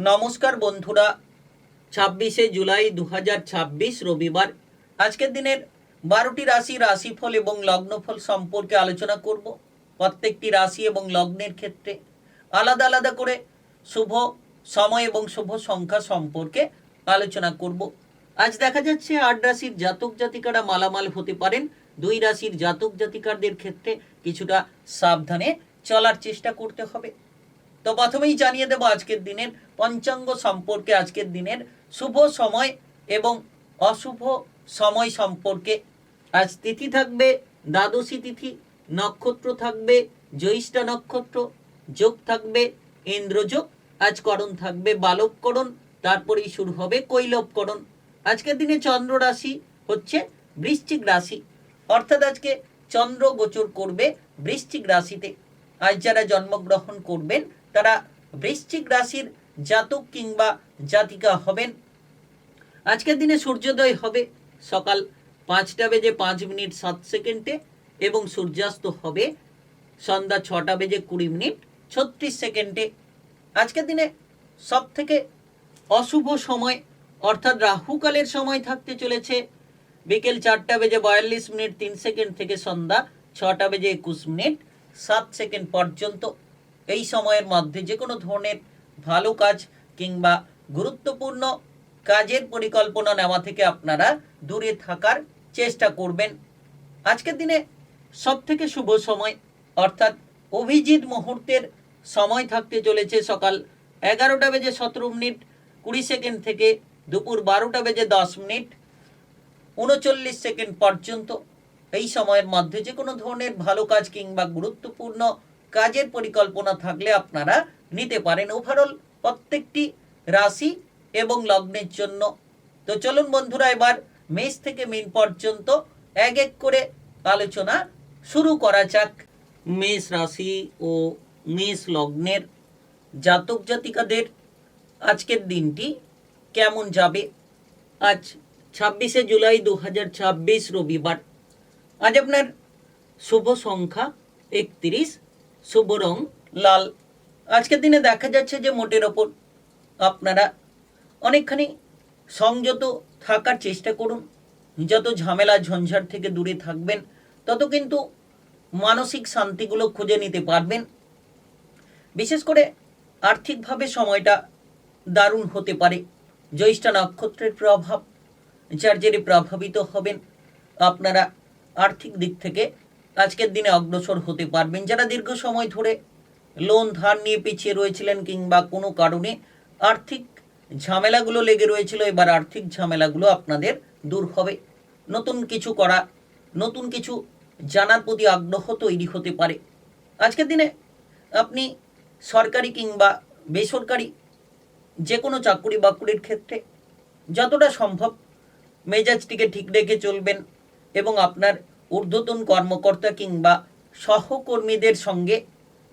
নমস্কার বন্ধুরা, 26শে জুলাই 2026 রবিবার। আজকের দিনের 12টি রাশিফল এবং লগ্নফল সম্পর্কে আলোচনা করব। প্রত্যেকটি রাশি এবং লগ্নের ক্ষেত্রে আলাদা আলাদা করে শুভ সময় এবং শুভ সংখ্যা সম্পর্কে আলোচনা করব। আজ দেখা যাচ্ছে 8 রাশির জাতক জাতিকারা মালামাল হতে পারেন। 2 রাশির জাতক জাতিকারদের ক্ষেত্রে কিছুটা সাবধানে চলার চেষ্টা করতে হবে। তো প্রথমেই জানিয়ে দেব আজকের দিনের পঞ্চাঙ্গ সম্পর্কে, আজকের দিনের শুভ সময় এবং অশুভ সময় সম্পর্কে। আজ তিথি থাকবে দ্বাদশী তিথি, নক্ষত্র থাকবে জ্যৈষ্ঠা নক্ষত্র, যোগ থাকবে ইন্দ্রযোগ, আজ করণ থাকবে বালবকরণ, তারপরেই শুরু হবে কৈলবকরণ। আজকের দিনে চন্দ্র রাশি হচ্ছে বৃশ্চিক রাশি, অর্থাৎ আজকে চন্দ্র গোচর করবে বৃশ্চিক রাশিতে। আজ যারা জন্মগ্রহণ করবেন তারা বৃশ্চিক রাশির জাতক কিংবা জাতিকা হবেন। আজকের দিনে সূর্যোদয় হবে সকাল 5:05:07 এবং সূর্যাস্ত হবে সন্ধ্যা 6:20:36। আজকের দিনে সব থেকে অশুভ সময় অর্থাৎ রাহুকালের সময় থাকতে চলেছে বিকেল 4:42:03 থেকে সন্ধ্যা 6:21:07 পর্যন্ত। এই সময়ের মধ্যে যে কোনো ধরনের ভালো কাজ কিংবা গুরুত্বপূর্ণ কাজের পরিকল্পনা নেওয়া থেকে আপনারা দূরে থাকার চেষ্টা করবেন। আজকের দিনে সব থেকে শুভ সময় অর্থাৎ অভিজিৎ মুহূর্তের সময় থাকতে চলেছে সকাল 11:17:20 থেকে দুপুর 12:10:39 পর্যন্ত। এই সময়ের মধ্যে যে কোনো ধরনের ভালো কাজ কিংবা গুরুত্বপূর্ণ কাজের পরিকল্পনা থাকলে আপনারা নিতে পারেন। ওভারঅল প্রত্যেকটি রাশি এবং লগ্নের জন্য। তো চলুন বন্ধুরা, এবার মেষ থেকে মীন পর্যন্ত এক এক করে আলোচনা শুরু করা যাক। মেষ রাশি ও মেষ লগ্নের জাতক জাতিকাদের আজকের দিনটি কেমন যাবে? আজ 26শে জুলাই 2026 রবিবার। আজ আপনার শুভ সংখ্যা 31, শুভ রং লাল। আজকের দিনে দেখা যাচ্ছে যে মোটের ওপর আপনারা অনেকখানি সংযত থাকার চেষ্টা করুন। যত ঝামেলা ঝঞ্ঝাট থেকে দূরে থাকবেন তত কিন্তু মানসিক শান্তিগুলো খুঁজে নিতে পারবেন। বিশেষ করে আর্থিকভাবে সময়টা দারুণ হতে পারে। জ্যৈষ্ঠা নক্ষত্রের প্রভাব, যার জেরে প্রভাবিত হবেন। আপনারা আর্থিক দিক থেকে আজকের দিনে অগ্রসর হতে পারবেন। যারা দীর্ঘ সময় ধরে লোন ধার নিয়ে পিছিয়ে রয়েছিলেন কিংবা কোনো কারণে আর্থিক ঝামেলাগুলো লেগে রয়েছিল, এবার আর্থিক ঝামেলাগুলো আপনাদের দূর হবে। নতুন কিছু করা, নতুন কিছু জানার প্রতি আগ্রহ তৈরি হতে পারে। আজকের দিনে আপনি সরকারি কিংবা বেসরকারি যে কোনো চাকরি বাকরির ক্ষেত্রে যতটা সম্ভব মেজাজটিকে ঠিক রেখে চলবেন এবং আপনার ঊর্ধ্বতন কর্মকর্তা কিংবা সহকর্মীদের সঙ্গে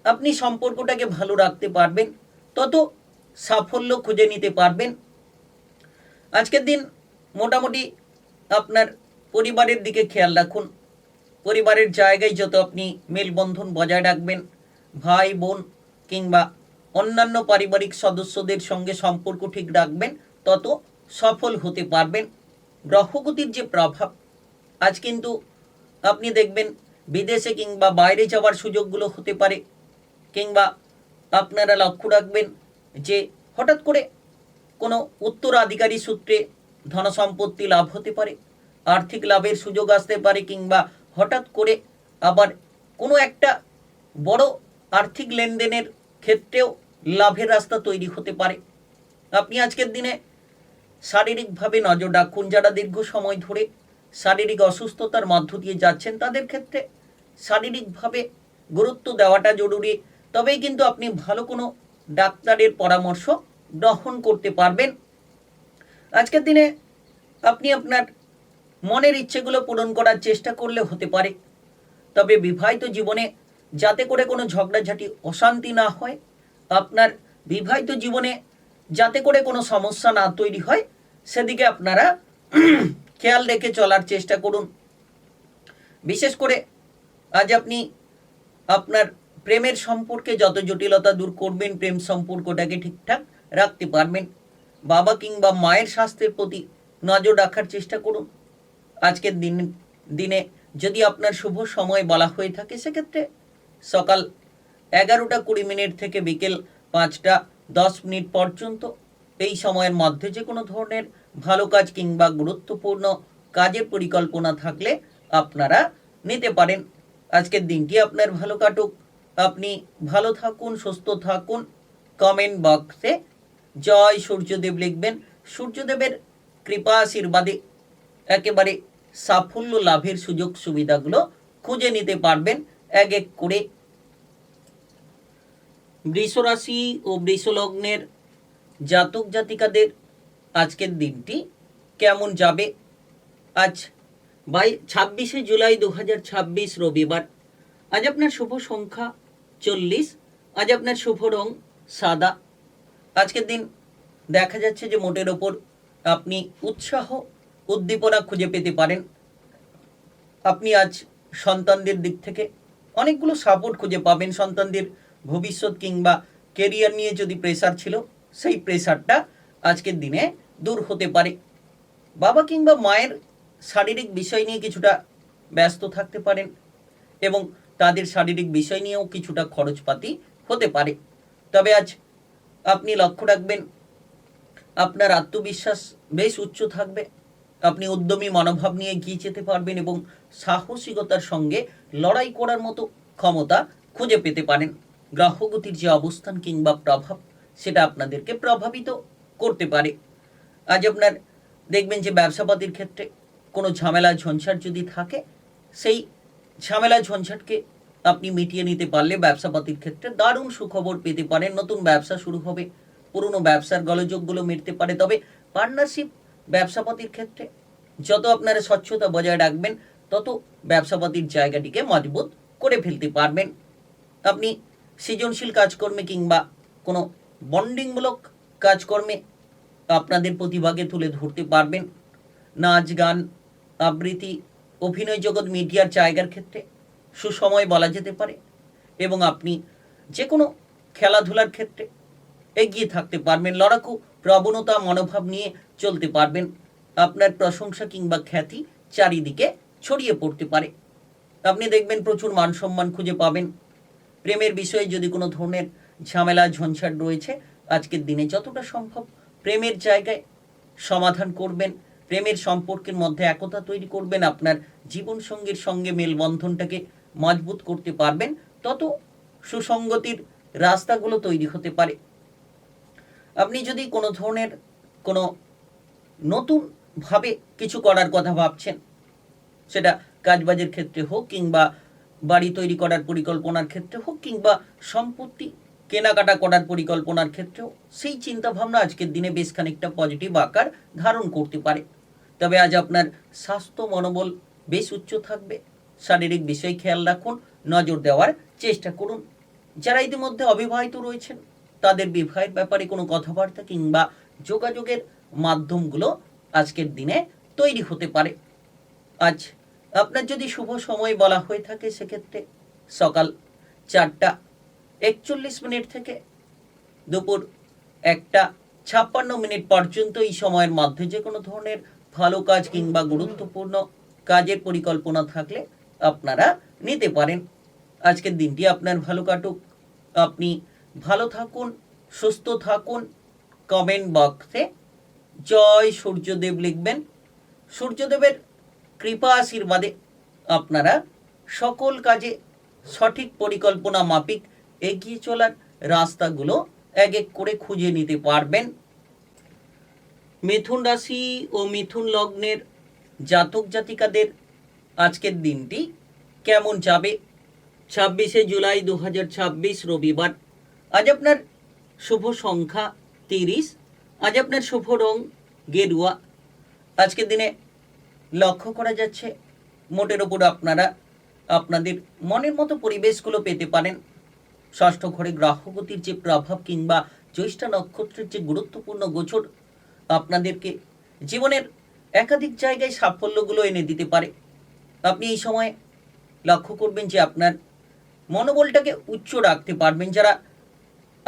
আপনি সম্পর্কটাকে ভালো রাখতে পারবেন, তত সাফল্য খুঁজে নিতে পারবেন। আজকের দিন মোটামুটি আপনার পরিবারের দিকে খেয়াল রাখুন। পরিবারের জায়গায় যত আপনি মেলবন্ধন বজায় রাখবেন, ভাই বোন কিংবা অন্যান্য পারিবারিক সদস্যদের সঙ্গে সম্পর্ক ঠিক রাখবেন, তত সফল হতে পারবেন। গ্রহগতির যে প্রভাব, আজ কিন্তু আপনি দেখবেন বিদেশে কিংবা বাইরে যাওয়ার সুযোগগুলো হতে পারে, কিংবা আপনারা লক্ষ্য রাখবেন যে হঠাৎ করে কোনো উত্তরাধিকারী সূত্রে ধনসম্পত্তি লাভ হতে পারে, আর্থিক লাভের সুযোগ আসতে পারে, কিংবা হঠাৎ করে আবার কোনো একটা বড় আর্থিক লেনদেনের ক্ষেত্রেও লাভের রাস্তা তৈরি হতে পারে। আপনি আজকের দিনে শারীরিকভাবে নজর রাখুন। যারা দীর্ঘ সময় ধরে শারীরিক অসুস্থতার মধ্য দিয়ে যাচ্ছেন তাদের ক্ষেত্রে শারীরিকভাবে গুরুত্ব দেওয়াটা জরুরি, তবেই কিন্তু আপনি ভালো কোনো ডাক্তারের পরামর্শ গ্রহণ করতে পারবেন। আজকের দিনে আপনি আপনার মনের ইচ্ছেগুলো পূরণ করার চেষ্টা করলে হতে পারে, তবে বিবাহিত জীবনে যাতে করে কোনো ঝগড়াঝাটি অশান্তি না হয়, আপনার বিবাহিত জীবনে যাতে করে কোনো সমস্যা না তৈরি হয়, সেদিকে আপনারা খেয়াল রেখে চলার চেষ্টা করুন। বিশেষ করে আজ আপনি আপনার প্রেমের সম্পর্কে যত জটিলতা দূর করবেন, প্রেম সম্পর্কটাকে ঠিকঠাক রাখতে পারবেন। বাবা কিংবা মায়ের স্বাস্থ্যের প্রতি নজর রাখার চেষ্টা করুন। আজকের দিনে যদি আপনার শুভ সময় বলা হয়ে থাকে সেক্ষেত্রে সকাল 11:20 থেকে বিকেল 5:10 পর্যন্ত এই সময়ের মধ্যে যে কোনো ধরনের ভালো কাজ কিংবা গুরুত্বপূর্ণ কাজের পরিকল্পনা থাকলে আপনারা নিতে পারেন। আজকের দিনটি আপনার ভালো কাটুক। আপনি ভালো থাকুন, সুস্থ থাকুন। কমেন্ট বক্সে জয় সূর্যদেব লিখবেন। সূর্যদেবের কৃপা আশীর্বাদে একেবারে সাফল্য লাভের সুযোগ সুবিধাগুলো খুঁজে নিতে পারবেন এক এক করে। বৃষরাশি ও বৃষলগ্নের জাতক জাতিকাদের আজকের দিনটি কেমন যাবে? আজ 26শে জুলাই 2026 রবিবার। আজ আপনার শুভ সংখ্যা 40। আজ আপনার শুভ রং সাদা। আজকের দিন দেখা যাচ্ছে যে মোটের ওপর আপনি উৎসাহ উদ্দীপনা খুঁজে পেতে পারেন। আপনি আজ সন্তানদের দিক থেকে অনেকগুলো সাপোর্ট খুঁজে পাবেন। সন্তানদের ভবিষ্যৎ কিংবা কেরিয়ার নিয়ে যদি প্রেসার ছিল সেই প্রেসারটা আজকের দিনে দূর হতে পারে। বাবা কিংবা মায়ের শারীরিক বিষয় নিয়ে কিছুটা ব্যস্ত থাকতে পারেন এবং তাদের শারীরিক বিষয় নিয়েও কিছুটা খরচপাতি হতে পারে। তবে আজ আপনি লক্ষ্য রাখবেন আপনার আত্মবিশ্বাস বেশ উচ্চ থাকবে। আপনি উদ্যমী মনোভাব নিয়ে এগিয়ে যেতে পারবেন এবং সাহসিকতার সঙ্গে লড়াই করার মতো ক্ষমতা খুঁজে পেতে পারেন। গ্রহগতির যে অবস্থান কিংবা প্রভাব সেটা আপনাদেরকে প্রভাবিত করতে পারে। আজ আপনার দেখবেন যে ব্যবসাপাতির ক্ষেত্রে কোনো ঝামেলা ঝঞ্ঝাট যদি থাকে সেই ঝামেলা ঝঞ্ঝাটকে আপনি মিটিয়ে নিতে পারলে ব্যবসাপাতির ক্ষেত্রে দারুণ সুখবর পেতে পারেন। নতুন ব্যবসা শুরু হবে, পুরনো ব্যবসার গোলযোগগুলো মিটতে পারে। তবে পার্টনারশিপ ব্যবসাপাতির ক্ষেত্রে যত আপনারা স্বচ্ছতা বজায় রাখবেন তত ব্যবসাপাতির জায়গাটিকে মজবুত করে ফেলতে পারবেন। আপনি সৃজনশীল কাজকর্মে কিংবা কোনো বন্ডিংমূলক কাজকর্মে আপনাদের প্রতিভাকে তুলে ধরতে পারবেন। নাচ গান আবৃত্তি অভিনয় জগৎ মিডিয়ার জায়গার ক্ষেত্রে সুসময় বলা যেতে পারে এবং আপনি যে কোনো খেলাধুলার ক্ষেত্রে এগিয়ে থাকতে পারবেন। লড়াকু প্রবণতা মনোভাব নিয়ে চলতে পারবেন। আপনার প্রশংসা কিংবা খ্যাতি চারিদিকে ছড়িয়ে পড়তে পারে। আপনি দেখবেন প্রচুর মান সম্মান খুঁজে পাবেন। প্রেমের বিষয়ে যদি কোনো ধরনের ঝামেলা ঝঞ্ঝাট রয়েছে আজকের দিনে যতটা সম্ভব প্রেমের জায়গায় সমাধান করবেন। প্রেমের সম্পর্কের মধ্যে একতা তৈরি করবেন। আপনার জীবনসঙ্গীর সঙ্গে মেলবন্ধনটাকে মজবুত করতে পারবেন। তত সুসঙ্গতির রাস্তাগুলো তৈরি হতে পারে। আপনি যদি কোনো ধরনের কোনো নতুনভাবে কিছু করার কথা ভাবছেন, সেটা কাজবাজের ক্ষেত্রে হোক কিংবা বাড়ি তৈরি করার পরিকল্পনার ক্ষেত্রে হোক কিংবা সম্পত্তি কেনাকাটা করার পরিকল্পনার ক্ষেত্রেও সেই চিন্তাভাবনা আজকের দিনে বেশ খানিকটা পজিটিভ আকার ধারণ করতে পারে। তবে আজ আপনার স্বাস্থ্য মনোবল বেশ উচ্চ থাকবে। শারীরিক বিষয় খেয়াল রাখুন, নজর দেওয়ার চেষ্টা করুন। যারা ইতিমধ্যে অবিবাহিত রয়েছেন তাদের বিবাহের ব্যাপারে কোনো কথাবার্তা কিংবা যোগাযোগের মাধ্যমগুলো আজকের দিনে তৈরি হতে পারে। আজ আপনার যদি শুভ সময় বলা হয়ে থাকে সেক্ষেত্রে সকাল 4:41 থেকে দুপুর 1:56 পর্যন্ত এই সময়ের মধ্যে যে কোনো ধরনের ভালো কাজ কিংবা গুরুত্বপূর্ণ কাজের পরিকল্পনা থাকলে আপনারা নিতে পারেন। আজকের দিনটি আপনার ভালো কাটুক। আপনি ভালো থাকুন, সুস্থ থাকুন। কমেন্ট বক্সে জয় সূর্যদেব লিখবেন। সূর্যদেবের কৃপা আশীর্বাদে আপনারা সকল কাজে সঠিক পরিকল্পনা মাফিক এগিয়ে চলার রাস্তাগুলো এক এক করে খুঁজে নিতে পারবেন। মিথুন রাশি ও মিথুন লগ্নের জাতক জাতিকাদের আজকের দিনটি কেমন যাবে? 26শে জুলাই 2026 রবিবার। আজ আপনার শুভ সংখ্যা 30। আজ আপনার শুভ রং গেরুয়া। আজকের দিনে লক্ষ্য করা যাচ্ছে মোটের ওপর আপনারা আপনাদের মনের মতো পরিবেশগুলো পেতে পারেন। ষষ্ঠ ঘরে গ্রহগতির যে প্রভাব কিংবা জ্যৈষ্ঠা নক্ষত্রের যে গুরুত্বপূর্ণ গোচর আপনাদেরকে জীবনের একাধিক জায়গায় সাফল্যগুলো এনে দিতে পারে। আপনি এই সময় লক্ষ্য করবেন যে আপনার মনোবলটাকে উচ্চ রাখতে পারবেন। যারা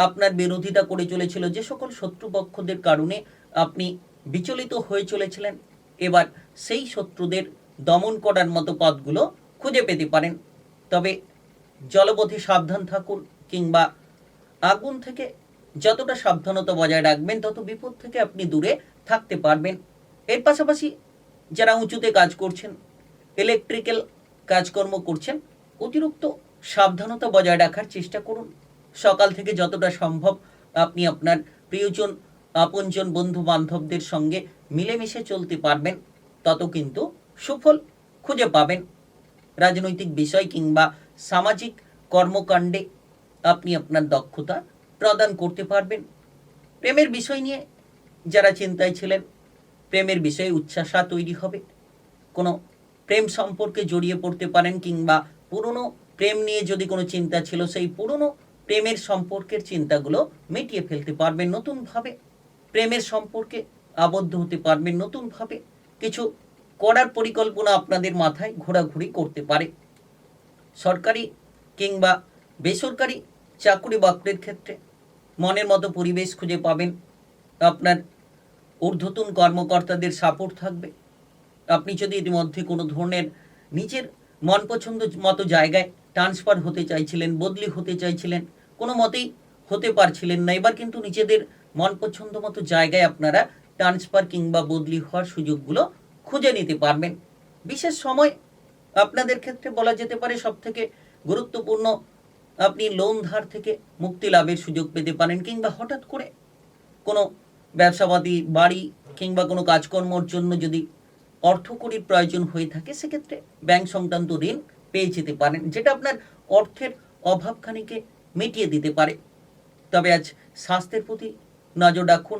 আপনার বিরোধিতা করে চলেছিল, যে সকল শত্রুপক্ষদের কারণে আপনি বিচলিত হয়ে চলেছিলেন, এবার সেই শত্রুদের দমন করার মতো পথগুলো খুঁজে পেতে পারেন। তবে জলপথে সাবধান থাকুন, কিংবা আগুন থেকে যতটা সাবধানতা বজায় রাখবেন তত বিপদ থেকে আপনি দূরে থাকতে পারবেন। এর পাশাপাশি যারা উঁচুতে কাজ করছেন, ইলেকট্রিক্যাল কাজকর্ম করছেন, অতিরিক্ত সাবধানতা বজায় রাখার চেষ্টা করুন। সকাল থেকে যতটা সম্ভব আপনি আপনার প্রিয়জন, আপনজন, বন্ধু বান্ধবদের সঙ্গে মিলেমিশে চলতে পারবেন, তত কিন্তু সুফল খুঁজে পাবেন। রাজনৈতিক বিষয় কিংবা সামাজিক কর্মকাণ্ডে আপনি আপনার দক্ষতা প্রদান করতে পারবেন। প্রেমের বিষয় নিয়ে যারা চিন্তায় ছিলেন, প্রেমের বিষয়ে উচ্ছ্বাসা তৈরি হবে। কোনো প্রেম সম্পর্কে জড়িয়ে পড়তে পারেন, কিংবা পুরনো প্রেম নিয়ে যদি কোনো চিন্তা ছিল, সেই পুরনো প্রেমের সম্পর্কের চিন্তাগুলো মিটিয়ে ফেলতে পারবেন। নতুনভাবে প্রেমের সম্পর্কে আবদ্ধ হতে পারবেন। নতুনভাবে কিছু করার পরিকল্পনা আপনাদের মাথায় ঘোরাঘুরি করতে পারে। সরকারি কিংবা বেসরকারি চাকরি বাকরির ক্ষেত্রে মনের মতো পরিবেশ খুঁজে পাবেন। আপনার ঊর্ধ্বতন কর্মকর্তাদের সাপোর্ট থাকবে। আপনি যদি ইতিমধ্যে কোনো ধরনের নিজের মন পছন্দ মতো জায়গায় ট্রান্সফার হতে চাইছিলেন, বদলি হতে চাইছিলেন, কোনো মতেই হতে পারছিলেন না, এবার কিন্তু নিজেদের মন পছন্দ মতো জায়গায় আপনারা ট্রান্সফার কিংবা বদলি হওয়ার সুযোগগুলো খুঁজে নিতে পারবেন। বিশেষ সময় আপনাদের ক্ষেত্রে বলা যেতে পারে সবথেকে গুরুত্বপূর্ণ। আপনি লোন ধার থেকে মুক্তি লাভের সুযোগ পেতে পারেন, কিংবা হঠাৎ করে কোনো ব্যবসাপাতি, বাড়ি কিংবা কোনো কাজকর্মর জন্য যদি অর্থকড়ির প্রয়োজন হয়ে থাকে, সেক্ষেত্রে ব্যাংক সংক্রান্ত ঋণ পেয়ে যেতে পারেন, যেটা আপনার অর্থের অভাবখানিকে মিটিয়ে দিতে পারে। তবে আজ স্বাস্থ্যের প্রতি নজর রাখুন।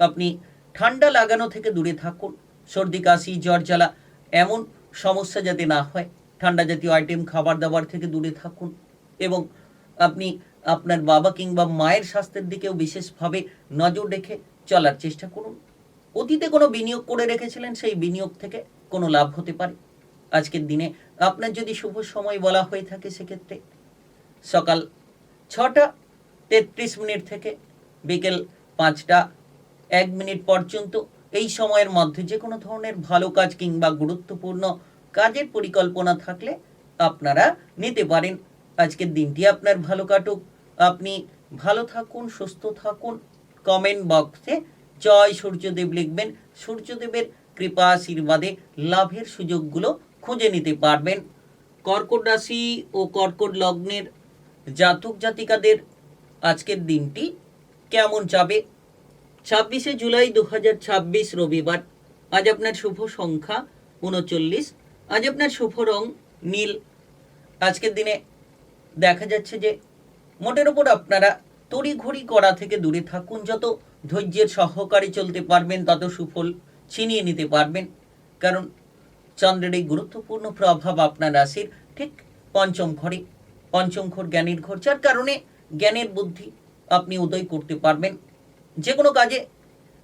আপনি ঠান্ডা লাগানো থেকে দূরে থাকুন। সর্দি, কাশি, জ্বর, জ্বালা এমন সমস্যা যাতে না হয়, ঠান্ডা জাতীয় আইটেম, খাবার দাবার থেকে দূরে থাকুন। এবং আপনি আপনার বাবা কিংবা মায়ের স্বাস্থ্যের দিকেও বিশেষভাবে নজর রেখে চলার চেষ্টা করুন। অতীতে কোনো বিনিয়োগ করে রেখেছিলেন, সেই বিনিয়োগ থেকে কোনো লাভ হতে পারে। আজকের দিনে আপনার যদি শুভ সময় বলা হয়ে থাকে, সেক্ষেত্রে সকাল 6:33 থেকে বিকেল 5:01 পর্যন্ত, এই সময়ের মধ্যে যে কোনো ধরনের ভালো কাজ কিংবা গুরুত্বপূর্ণ কাজের পরিকল্পনা থাকলে আপনারা নিতে পারেন। আজকের দিনটি আপনার ভালো কাটুক। আপনি ভালো থাকুন, সুস্থ থাকুন। কমেন্ট বক্সে জয় সূর্যদেব লিখবেন। সূর্যদেবের কৃপা আশীর্বাদে লাভের সুযোগগুলো খুঁজে নিতে পারবেন। কর্কট রাশি ও কর্কট লগ্নের জাতক জাতিকাদের আজকের দিনটি কেমন যাবে? 26শে জুলাই 2026 রবিবার। আজ আপনার শুভ সংখ্যা 39। আজ আপনার শুভ রং নীল। আজকের দিনে দেখা যাচ্ছে যে মোটের ওপর আপনারা তড়িঘড়ি করা থেকে দূরে থাকুন। যত ধৈর্যের সহকারে চলতে পারবেন, তত সুফল ছিনিয়ে নিতে পারবেন। কারণ চন্দ্রের এই গুরুত্বপূর্ণ প্রভাব আপনার রাশির ঠিক পঞ্চম ঘরে, পঞ্চম ঘর জ্ঞানের ঘর, যার কারণে জ্ঞানের বুদ্ধি আপনি উদয় করতে পারবেন। যে কোনো কাজে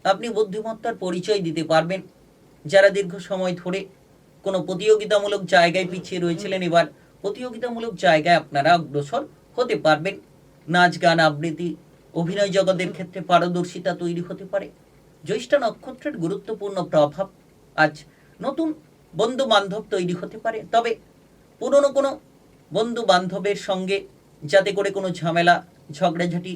আপনি বুদ্ধিমত্তার পরিচয় দিতে পারবেন। যারা দীর্ঘ সময় ধরে কোনো প্রতিযোগিতামূলক জায়গায় পিছিয়ে রয়েছিলেন, এবার প্রতিযোগিতামূলক জায়গায় আপনারা অগ্রসর হতে পারবেন। নাচ, গান, আবৃত্তি, অভিনয় জগতের ক্ষেত্রে পারদর্শিতা তৈরি হতে পারে। জ্যৈষ্ঠা নক্ষত্রের গুরুত্বপূর্ণ প্রভাব। আজ নতুন বন্ধু বান্ধব তৈরি হতে পারে। তবে পুরনো কোনো বন্ধু বান্ধবের সঙ্গে যাতে করে কোনো ঝামেলা, ঝগড়াঝাটি,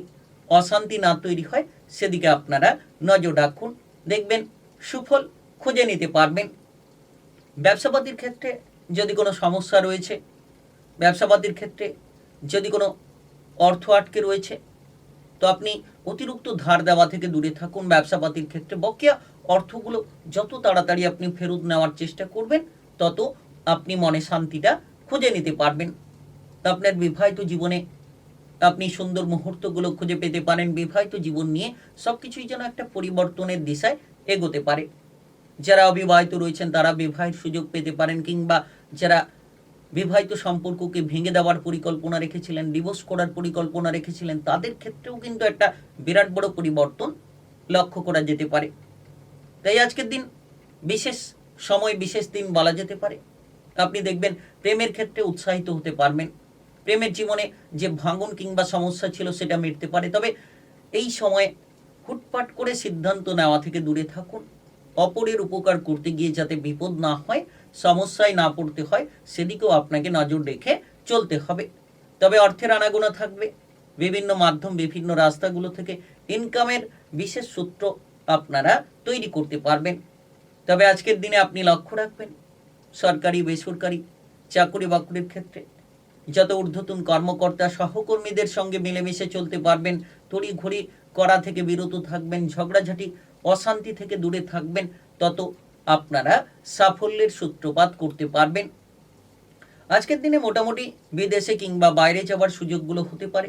অশান্তি না তৈরি হয়, সেদিকে আপনারা নজর রাখুন। দেখবেন সুফল খুঁজে নিতে পারবেন। ব্যবসাপাতির ক্ষেত্রে যদি কোনো সমস্যা রয়েছে, ব্যবসাপাতির ক্ষেত্রে যদি কোনো অর্থ আটকে রয়েছে, তো আপনি অতিরিক্ত ধার দেওয়া থেকে দূরে থাকুন। ব্যবসাপাতির ক্ষেত্রে বকেয়া অর্থগুলো যত তাড়াতাড়ি আপনি ফেরত নেওয়ার চেষ্টা করবেন, তত আপনি মনে শান্তিটা খুঁজে নিতে পারবেন। আপনার বিবাহিত জীবনে আপনি সুন্দর মুহূর্তগুলো খুঁজে পেতে পারেন। বিবাহিত জীবন নিয়ে সব কিছুই যেন একটা পরিবর্তনের দিশায় এগোতে পারে। যারা অবিবাহিত রয়েছেন তারা বিবাহের সুযোগ পেতে পারেন, কিংবা যারা বিবাহিত সম্পর্ককে ভেঙে দেওয়ার পরিকল্পনা রেখেছিলেন, ডিভোর্স করার পরিকল্পনা রেখেছিলেন, তাদের ক্ষেত্রেও কিন্তু একটা বিরাট বড় পরিবর্তন লক্ষ্য করা যেতে পারে। তাই আজকের দিন বিশেষ সময়, বিশেষ দিন বলা যেতে পারে। আপনি দেখবেন প্রেমের ক্ষেত্রে উৎসাহিত হতে পারবেন। প্রেমের জীবনে যে ভাঙন কিংবা সমস্যা ছিল সেটা মিটতে পারে। তবে এই সময়ে হুটপাট করে সিদ্ধান্ত নেওয়া থেকে দূরে থাকুন। অপরের উপকার করতে গিয়ে যাতে বিপদ না হয়, সমস্যায় না পড়তে হয়, সেদিকেও আপনাকে নজর রেখে চলতে হবে। তবে অর্থের আনাগোনা থাকবে। বিভিন্ন মাধ্যম, বিভিন্ন রাস্তাগুলো থেকে ইনকামের বিশেষ সূত্র আপনারা তৈরি করতে পারবেন। তবে আজকের দিনে আপনি লক্ষ্য রাখবেন, সরকারি বেসরকারি চাকরি বাকরির ক্ষেত্রে যত ঊর্ধ্বতন কর্মকর্তা সহকর্মীদের সঙ্গে মিলেমিশে চলতে পারবেন, তড়িঘড়ি করা থেকে বিরত থাকবেন, ঝগড়াঝাটি অশান্তি থেকে দূরে থাকবেন, তত আপনারা সাফল্যের সূত্রপাত করতে পারবেন। আজকের দিনে মোটামুটি বিদেশে কিংবা বাইরে যাওয়ার সুযোগগুলো হতে পারে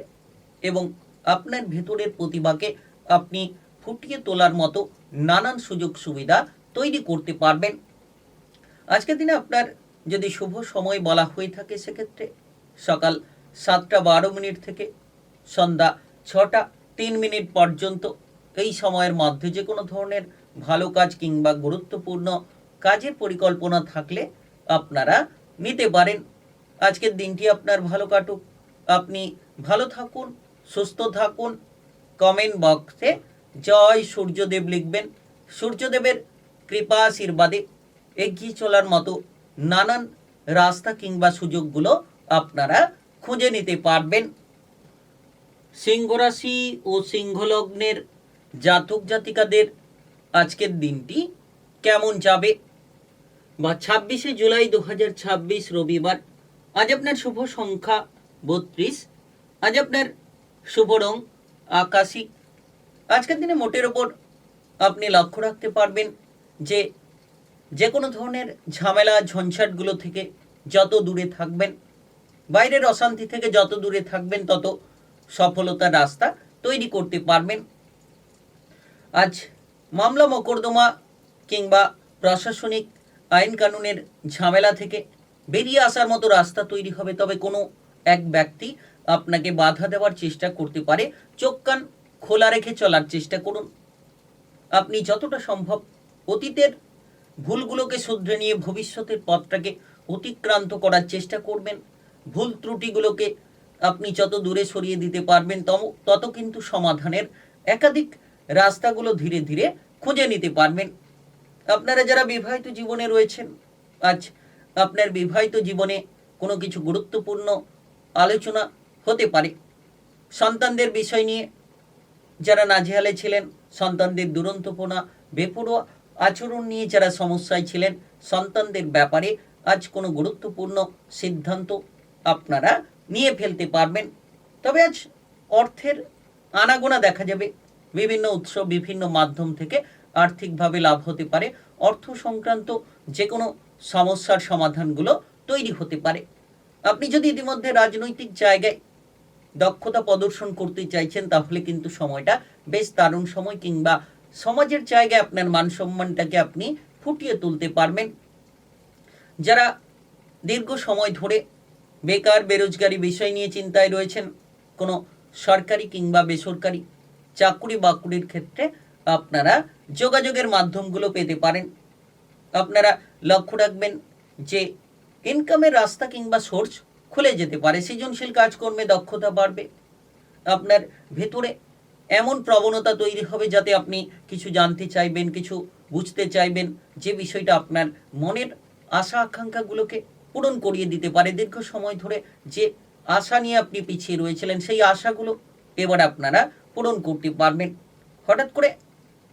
এবং আপনার ভেতরের প্রতিভাকে আপনি ফুটিয়ে তোলার মতো নানান সুযোগ সুবিধা তৈরি করতে পারবেন। আজকের দিনে আপনার যদি শুভ সময় বলা হয়ে থাকে সেক্ষেত্রে সকাল 7:12 থেকে সন্ধ্যা 6:03 পর্যন্ত এই সময়ের মধ্যে যে কোনো ধরনের ভালো কাজ কিংবা গুরুত্বপূর্ণ কাজের পরিকল্পনা থাকলে আপনারা নিতে পারেন। আজকের দিনটি আপনার ভালো কাটুক, আপনি ভালো থাকুন, সুস্থ থাকুন। কমেন্ট বক্সে জয় সূর্যদেব লিখবেন। সূর্যদেবের কৃপা আশীর্বাদে এগিয়ে চলার মতো নানান রাস্তা কিংবা সুযোগগুলো আপনারা খুঁজে নিতে পারবেন। সিংহ রাশি ও সিংহ লগ্নের জাতক জাতিকাদের আজকের দিনটি কেমন যাবে, বা 26শে জুলাই 2026 রবিবার। আজ আপনার শুভ সংখ্যা 32। আজ আপনার শুভ রং আকাশী। আজকের দিনে মোটের ওপর আপনি লক্ষ্য রাখতে পারবেন যে কোনো ধরনের ঝামেলা ঝঞ্ঝাটগুলো থেকে যত দূরে থাকবেন, বাইরের অশান্তি থেকে যত দূরে থাকবেন, তত সফলতার রাস্তা তৈরি করতে পারবেন। আজ মামলা মোকদ্দমা কিংবা প্রশাসনিক আইন কানুনের ঝামেলা থেকে বেরিয়ে আসার মতো রাস্তা তৈরি হবে। তবে কোনো এক ব্যক্তি আপনাকে বাধা দেওয়ার চেষ্টা করতে পারে, চোখ কান খোলা রেখে চলার চেষ্টা করুন। আপনি যতটা সম্ভব অতীতের ভুলগুলোকে শুধরে নিয়ে ভবিষ্যতের পথটাকে অতিক্রান্ত করার চেষ্টা করবেন। ভুল ত্রুটিগুলোকে আপনি যত দূরে সরিয়ে দিতে পারবেন, তত কিন্তু সমাধানের একাধিক রাস্তাগুলো ধীরে ধীরে খুঁজে নিতে পারবেন। আপনারা যারা বিবাহিত জীবনে রয়েছেন, আজ আপনার বিবাহিত জীবনে কোনো কিছু গুরুত্বপূর্ণ আলোচনা হতে পারে। সন্তানদের বিষয় নিয়ে যারা নাজেহালে ছিলেন, সন্তানদের দুরন্তপনা বেপরোয়া আচরণ নিয়ে যারা সমস্যায় ছিলেন, সন্তানদের ব্যাপারে আজ কোনো গুরুত্বপূর্ণ সিদ্ধান্ত আপনারা নিয়ে ফেলতে পারবেন। তবে আজ অর্থের আনাগোনা দেখা যাবে। বিভিন্ন উৎস, বিভিন্ন মাধ্যম থেকে আর্থিকভাবে লাভ হতে পারে। অর্থ সংক্রান্ত যে কোনো সমস্যার সমাধানগুলো তৈরি হতে পারে। আপনি যদি ইতিমধ্যে রাজনৈতিক জায়গায় দক্ষতা প্রদর্শন করতে চাইছেন, তাহলে কিন্তু সময়টা বেশ দারুণ সময়, কিংবা সমাজের জায়গায় আপনার মান সম্মানটাকে আপনি ফুটিয়ে তুলতে পারবেন। যারা দীর্ঘ সময় ধরে বেকার বেরোজগারি বিষয় নিয়ে চিন্তায় রয়েছেন, কোনো সরকারি কিংবা বেসরকারি চাকরি বাকরির ক্ষেত্রে আপনারা যোগাযোগের মাধ্যমগুলো পেতে পারেন। আপনারা লক্ষ্য রাখবেন যে ইনকামের রাস্তা কিংবা সোর্স খুলে যেতে পারে। সৃজনশীল কাজকর্মে দক্ষতা বাড়বে। আপনার ভেতরে এমন প্রবণতা তৈরি হবে যাতে আপনি কিছু জানতে চাইবেন, কিছু বুঝতে চাইবেন, যে বিষয়টা আপনার মনের আশা আকাঙ্ক্ষাগুলোকে পূরণ করিয়ে দিতে পারে। দীর্ঘ সময় ধরে যে আশা নিয়ে আপনি পিছিয়ে রয়েছিলেন, সেই আশাগুলো এবার আপনারা পূরণ করতে পারবেন। হঠাৎ করে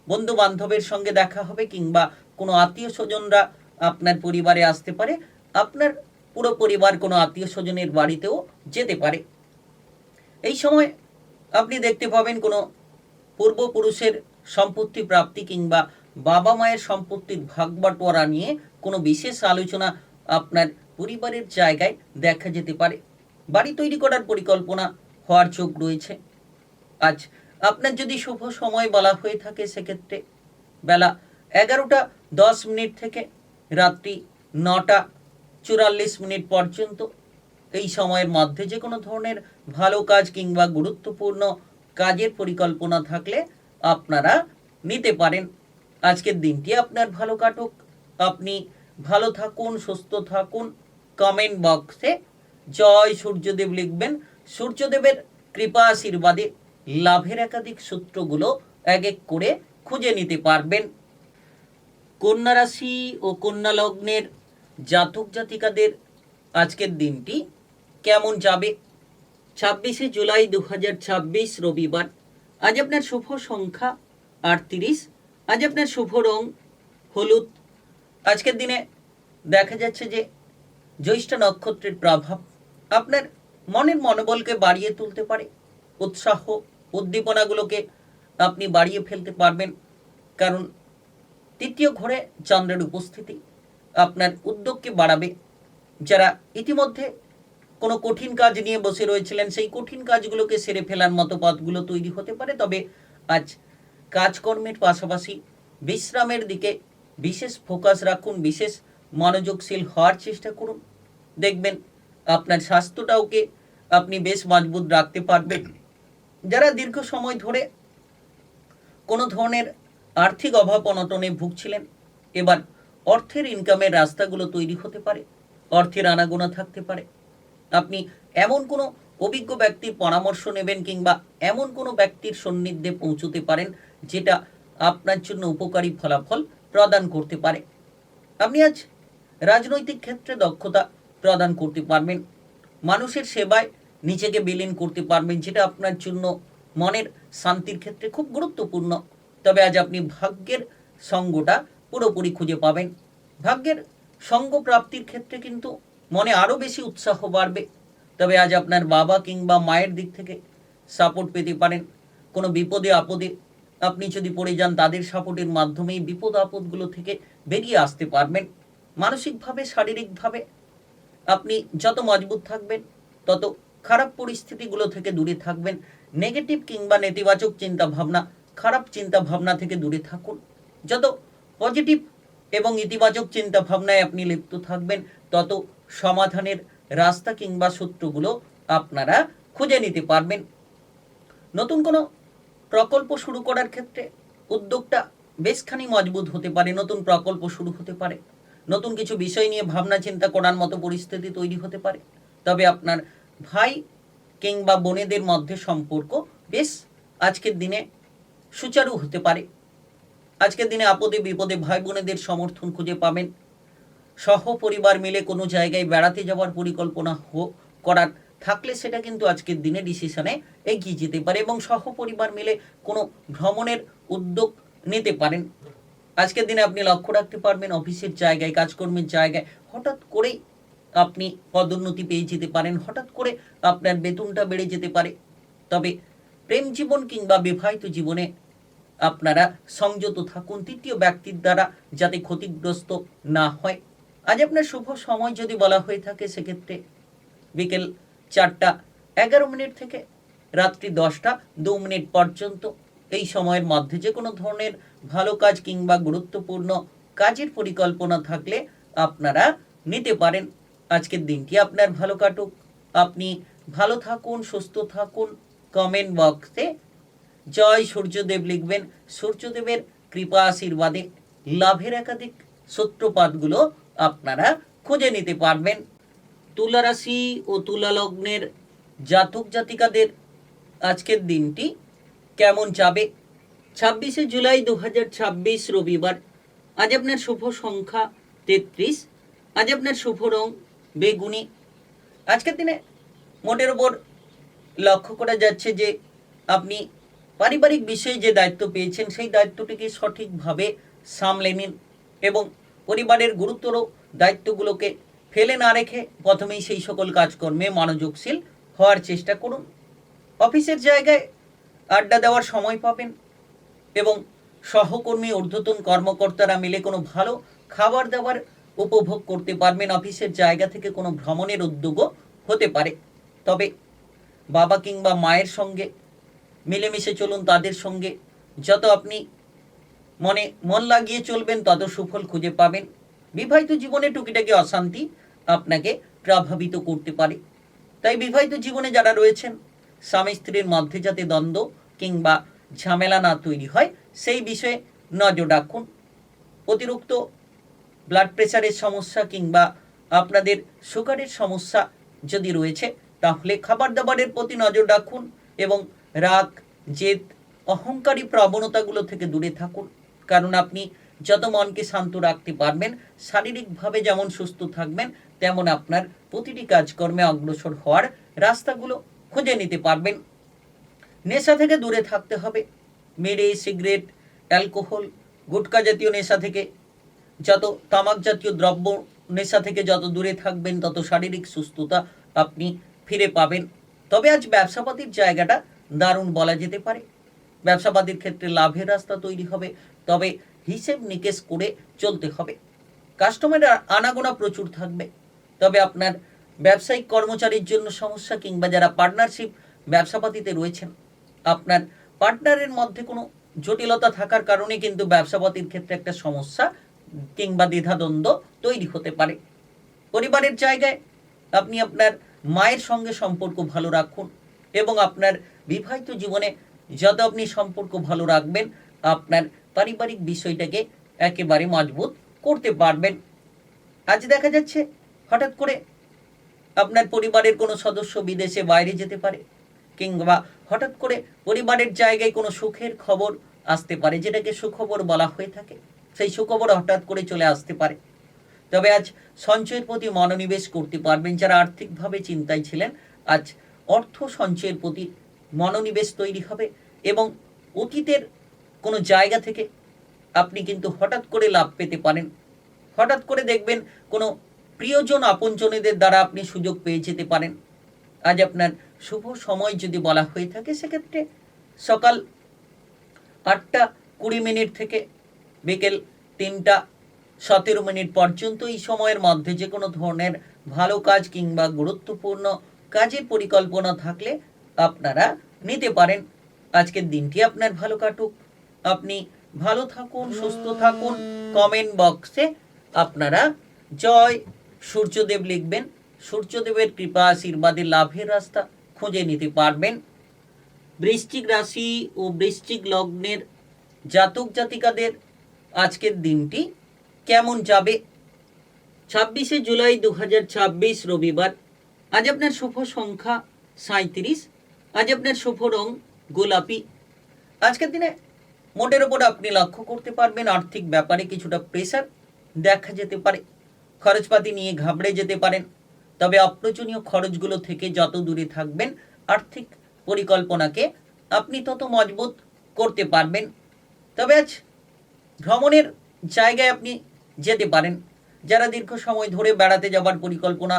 বন্ধু বান্ধবের সঙ্গে দেখা হবে, কিংবা কোনো আত্মীয় স্বজনরা আপনার পরিবারে আসতে পারে। আপনার পুরো পরিবার কোনো আত্মীয় স্বজনের বাড়িতেও যেতে পারে। এই সময় আপনি দেখতে পাবেন কোনো পূর্বপুরুষের সম্পত্তি প্রাপ্তি কিংবা বাবা মায়ের সম্পত্তির ভাগ বাটোয়ারা নিয়ে কোনো বিশেষ আলোচনা আপনার পরিবারের জায়গায় দেখা যেতে পারে। বাড়ি তৈরি করার পরিকল্পনা হওয়ার যোগ রয়েছে। আজ আপনার যদি শুভ সময় বলা হয়ে থাকে সেক্ষেত্রে বেলা 11:10 থেকে রাত্রি 9:44 পর্যন্ত এই সময়ের মধ্যে যে কোনো ধরনের ভালো কাজ কিংবা গুরুত্বপূর্ণ কাজের পরিকল্পনা থাকলে আপনারা নিতে পারেন। আজকের দিনটি আপনার ভালো কাটুক, আপনি ভালো থাকুন, সুস্থ থাকুন। কমেন্ট বক্সে জয় সূর্যদেব লিখবেন। সূর্যদেবের কৃপা আশীর্বাদে লাভের একাধিক সূত্রগুলো এক এক করে খুঁজে নিতে পারবেন। কন্যা রাশি ও কন্যা লগ্নের জাতক জাতিকাদের আজকের দিনটি কেমন যাবে? 26শে জুলাই 2026 রবিবার। আজ আপনার শুভ সংখ্যা 38। আজ আপনার শুভ রং হলুদ। আজকের দিনে দেখা যাচ্ছে যে জ্যৈষ্ঠ নক্ষত্রের প্রভাব আপনার মনের মনোবলকে বাড়িয়ে তুলতে পারে। উৎসাহ উদ্দীপনাগুলোকে আপনি বাড়িয়ে ফেলতে পারবেন, কারণ তৃতীয় ঘরে চন্দ্রের উপস্থিতি আপনার উদ্যোগকে বাড়াবে। যারা ইতিমধ্যে কোনো কঠিন কাজ নিয়ে বসে রয়েছিলেন, সেই কঠিন কাজগুলোকে সেরে ফেলার মতো পথগুলো তৈরি হতে পারে। তবে আজ কাজকর্মের পাশাপাশি বিশ্রামের দিকে বিশেষ ফোকাস রাখুন, বিশেষ মনোযোগশীল হওয়ার চেষ্টা করুন। দেখবেন আপনার স্বাস্থ্যটাওকে আপনি বেশ মজবুত রাখতে পারবেন। যারা দীর্ঘ সময় ধরে কোনো ধরনের আর্থিক অভাব অনটনে ভুগছিলেন, এবার অর্থের ইনকামের রাস্তাগুলো তৈরি হতে পারে, অর্থের আনাগোনা থাকতে পারে। আপনি এমন কোনো অভিজ্ঞ ব্যক্তির পরামর্শ নেবেন কিংবা এমন কোনো ব্যক্তির সান্নিধ্যে পৌঁছতে পারেন যেটা আপনার জন্য উপকারী ফলাফল প্রদান করতে পারে। আপনি আজ রাজনৈতিক ক্ষেত্রে দক্ষতা প্রদান করতে পারবেন, মানুষের সেবায় নিজেকে বিলীন করতে পারবেন, যেটা আপনার জন্য মনের শান্তির ক্ষেত্রে খুব গুরুত্বপূর্ণ। তবে আজ আপনি ভাগ্যের সঙ্গটা পুরোপুরি খুঁজে পাবেন। ভাগ্যের সঙ্গ প্রাপ্তির ক্ষেত্রে কিন্তু মনে আরও বেশি উৎসাহ বাড়বে। তবে আজ আপনার বাবা কিংবা মায়ের দিক থেকে সাপোর্ট পেতে পারেন। কোনো বিপদে আপদে আপনি যদি পড়ে যান, তাদের সাপোর্টের মাধ্যমেই বিপদ আপদগুলো থেকে বেরিয়ে আসতে পারবেন। মানসিকভাবে শারীরিকভাবে আপনি যত মজবুত থাকবেন, তত খারাপ পরিস্থিতিগুলো থেকে দূরে থাকবেন। নেগেটিভ কিংবা নেতিবাচক চিন্তা ভাবনা, খারাপ চিন্তা ভাবনা থেকে দূরে থাকুন। যত পজিটিভ এবং ইতিবাচক চিন্তা ভাবনায় আপনি লিপ্ত থাকবেন, তত সমাধানের রাস্তা কিংবা সূত্রগুলো আপনারা খুঁজে নিতে পারবেন। নতুন কোনো প্রকল্প শুরু করার ক্ষেত্রে উদ্যোগটা বেশখানি মজবুত হতে পারে। নতুন প্রকল্প শুরু হতে পারে, নতুন কিছু বিষয় নিয়ে ভাবনা চিন্তা করার মতো পরিস্থিতি তৈরি হতে পারে। তবে আপনার ভাই কিংবা বোনেদের মধ্যে সম্পর্ক বেশ আজকের দিনে সুচারু হতে পারে। আজকের দিনে আপদে বিপদে ভাই বোনেদের সমর্থন খুঁজে পাবেন। সহ পরিবার মিলে কোনো জায়গায় বেড়াতে যাওয়ার পরিকল্পনা করার থাকলে সেটা কিন্তু আজকের দিনে ডিসিশনে এগিয়ে যেতে পারে এবং সহ পরিবার মিলে কোনো ভ্রমণের উদ্যোগ নিতে পারেন। আজকের দিনে আপনি লক্ষ্য রাখতে পারবেন অফিসের জায়গায়, কাজকর্মের জায়গায় হঠাৎ করেই আপনি পদোন্নতি পেয়ে যেতে পারেন, হঠাৎ করে আপনার বেতনটা বেড়ে যেতে পারে। তবে প্রেম জীবন কিংবা বিবাহিত জীবনে আপনারা সংযত থাকুন, তৃতীয় ব্যক্তির দ্বারা যাতে ক্ষতিগ্রস্ত না হয়। আজ আপনার শুভ সময় যদি বলা হয়ে থাকে, সেক্ষেত্রে বিকেল 4:11 থেকে রাত্রি 10:02 পর্যন্ত এই সময়ের মধ্যে যে কোনো ধরনের ভালো কাজ কিংবা গুরুত্বপূর্ণ কাজের পরিকল্পনা থাকলে আপনারা নিতে পারেন। আজকের দিনটি আপনার ভালো কাটুক, আপনি ভালো থাকুন, সুস্থ থাকুন। কমেন্ট বক্সে জয় সূর্যদেব লিখবেন। সূর্যদেবের কৃপা আশীর্বাদে লাভের একাধিক সূত্রপাতগুলো আপনারা খুঁজে নিতে পারবেন। তুলা রাশি ও তুলা লগ্নের জাতক জাতিকাদের আজকের দিনটি কেমন যাবে? 26শে জুলাই 2026 রবিবার। আজ আপনার শুভ সংখ্যা 33। আজ আপনার শুভ রং বেগুনি। আজকের দিনে মোটের ওপর লক্ষ্য করা যাচ্ছে যে আপনি পারিবারিক বিষয়ে যে দায়িত্ব পেয়েছেন, সেই দায়িত্বটিকে সঠিকভাবে সামলে নিন এবং পরিবারের গুরুতর দায়িত্বগুলোকে ফেলে না রেখে প্রথমেই সেই সকল কাজকর্মে মনোযোগশীল হওয়ার চেষ্টা করুন। অফিসের জায়গায় আড্ডা দেওয়ার সময় পাবেন এবং সহকর্মী ঊর্ধ্বতন কর্মকর্তারা মিলে কোনো ভালো খাবার দাবার উপভোগ করতে পারবেন। অফিসের জায়গা থেকে কোনো ভ্রমণের উদ্যোগও হতে পারে। তবে বাবা কিংবা মায়ের সঙ্গে মিলেমিশে চলুন, তাদের সঙ্গে যত আপনি মন লাগিয়ে চলবেন তত সুফল খুঁজে পাবেন। বিবাহিত জীবনে টুকিটাকি অশান্তি আপনাকে প্রভাবিত করতে পারে, তাই বিবাহিত জীবনে যারা রয়েছেন স্বামী স্ত্রীর মধ্যে যাতে দ্বন্দ্ব কিংবা ঝামেলা না তৈরি হয় সেই বিষয়ে নজর রাখুন। অতিরিক্ত ব্লাড প্রেশারের সমস্যা কিংবা আপনাদের সুগারের সমস্যা যদি রয়েছে তাহলে খাবার দাবারের প্রতি নজর রাখুন এবং রাগ, জেদ, অহংকারী প্রবণতাগুলো থেকে দূরে থাকুন। কারণ আপনি যত মনকে শান্ত রাখতে পারবেন, শারীরিকভাবে যেমন সুস্থ থাকবেন, তেমন আপনার প্রতিটি কাজকর্মে অগ্রসর হওয়ার রাস্তাগুলো খুঁজে নিতে পারবেন। নেশা থেকে দূরে থাকতে হবে। বিড়ি, সিগারেট, অ্যালকোহল, গুটখা জাতীয় নেশা থেকে, যত তামাক জাতীয় দ্রব্য নেশা থেকে যত দূরে থাকবেন, তত শারীরিক সুস্থতা আপনি ফিরে পাবেন। তবে আজ ব্যবসাপাতির জায়গাটা দারুণ বলা যেতে পারে। ব্যবসাপাতির ক্ষেত্রে লাভের রাস্তা তৈরি হবে, তবে হিসেব নিকেশ করে চলতে হবে। কাস্টমারের আনাগোনা প্রচুর থাকবে, তবে আপনার ব্যবসায়িক কর্মচারীর জন্য সমস্যা, কিংবা যারা পার্টনারশিপ ব্যবসাপাতিতে রয়েছেন, আপনার পার্টনারের মধ্যে কোনো জটিলতা থাকার কারণে কিন্তু ব্যবসাপাতির ক্ষেত্রে একটা সমস্যা কিংবা দ্বিধাদ্বন্দ্ব তৈরি হতে পারে। পরিবারের জায়গায় আপনি আপনার মায়ের সঙ্গে সম্পর্ক ভালো রাখুন এবং আপনার বিবাহিত জীবনে যত আপনি সম্পর্ক ভালো রাখবেন, আপনার পারিবারিক বিষয়টাকে একেবারে মজবুত করতে পারবেন। আজ দেখা যাচ্ছে হঠাৎ করে আপনার পরিবারের কোনো সদস্য বিদেশে বাইরে যেতে পারে, কিংবা হঠাৎ করে পরিবারের জায়গায় কোনো সুখের খবর আসতে পারে, যেটাকে সুখবর বলা হয়ে থাকে। সেই সুখবর হঠাৎ করে চলে আসতে পারে। তবে আজ সঞ্চয়ের প্রতি মনোনিবেশ করতে পারবেন। যারা আর্থিকভাবে চিন্তায় ছিলেন, আজ অর্থ সঞ্চয়ের প্রতি মনোনিবেশ তৈরি হবে এবং অতীতের কোনো জায়গা থেকে আপনি কিন্তু হঠাৎ করে লাভ পেতে পারেন। হঠাৎ করে দেখবেন কোনো প্রিয়জন, আপনজনেদের দ্বারা আপনি সুযোগ পেয়ে যেতে পারেন। আজ আপনার শুভ সময় যদি বলা হয়ে থাকে, সেক্ষেত্রে সকাল 8:20 থেকে বিকেল 3:17 পর্যন্ত এই সময়ের মধ্যে যে কোনো ধরনের ভালো কাজ কিংবা গুরুত্বপূর্ণ কাজের পরিকল্পনা থাকলে আপনারা নিতে পারেন। আজকের দিনটি আপনার ভালো কাটুক। আপনি ভালো থাকুন, সুস্থ থাকুন। কমেন্ট বক্সে আপনারা জয় সূর্যদেব লিখবেন। সূর্যদেবের কৃপা আশীর্বাদে লাভের রাস্তা খুঁজে নিতে পারবেন। বৃশ্চিক রাশি ও বৃশ্চিক লগ্নের জাতক জাতিকাদের আজকের দিনটি কেমন যাবে? 26শে জুলাই 2026 রবিবার। আজ আপনার শুভ সংখ্যা 37। আজ আপনার শুভ রং গোলাপি। আজকের দিনে মোটের ওপর আপনি লক্ষ্য করতে পারবেন আর্থিক ব্যাপারে কিছুটা প্রেসার দেখা যেতে পারে। খরচপাতি নিয়ে ঘাবড়ে যেতে পারেন। তবে অপ্রয়োজনীয় খরচগুলো থেকে যত দূরে থাকবেন, আর্থিক পরিকল্পনাকে আপনি তত মজবুত করতে পারবেন। তবে আজ ভ্রমণের জায়গায় আপনি যেতে পারেন। যারা দীর্ঘ সময় ধরে বেড়াতে যাবার পরিকল্পনা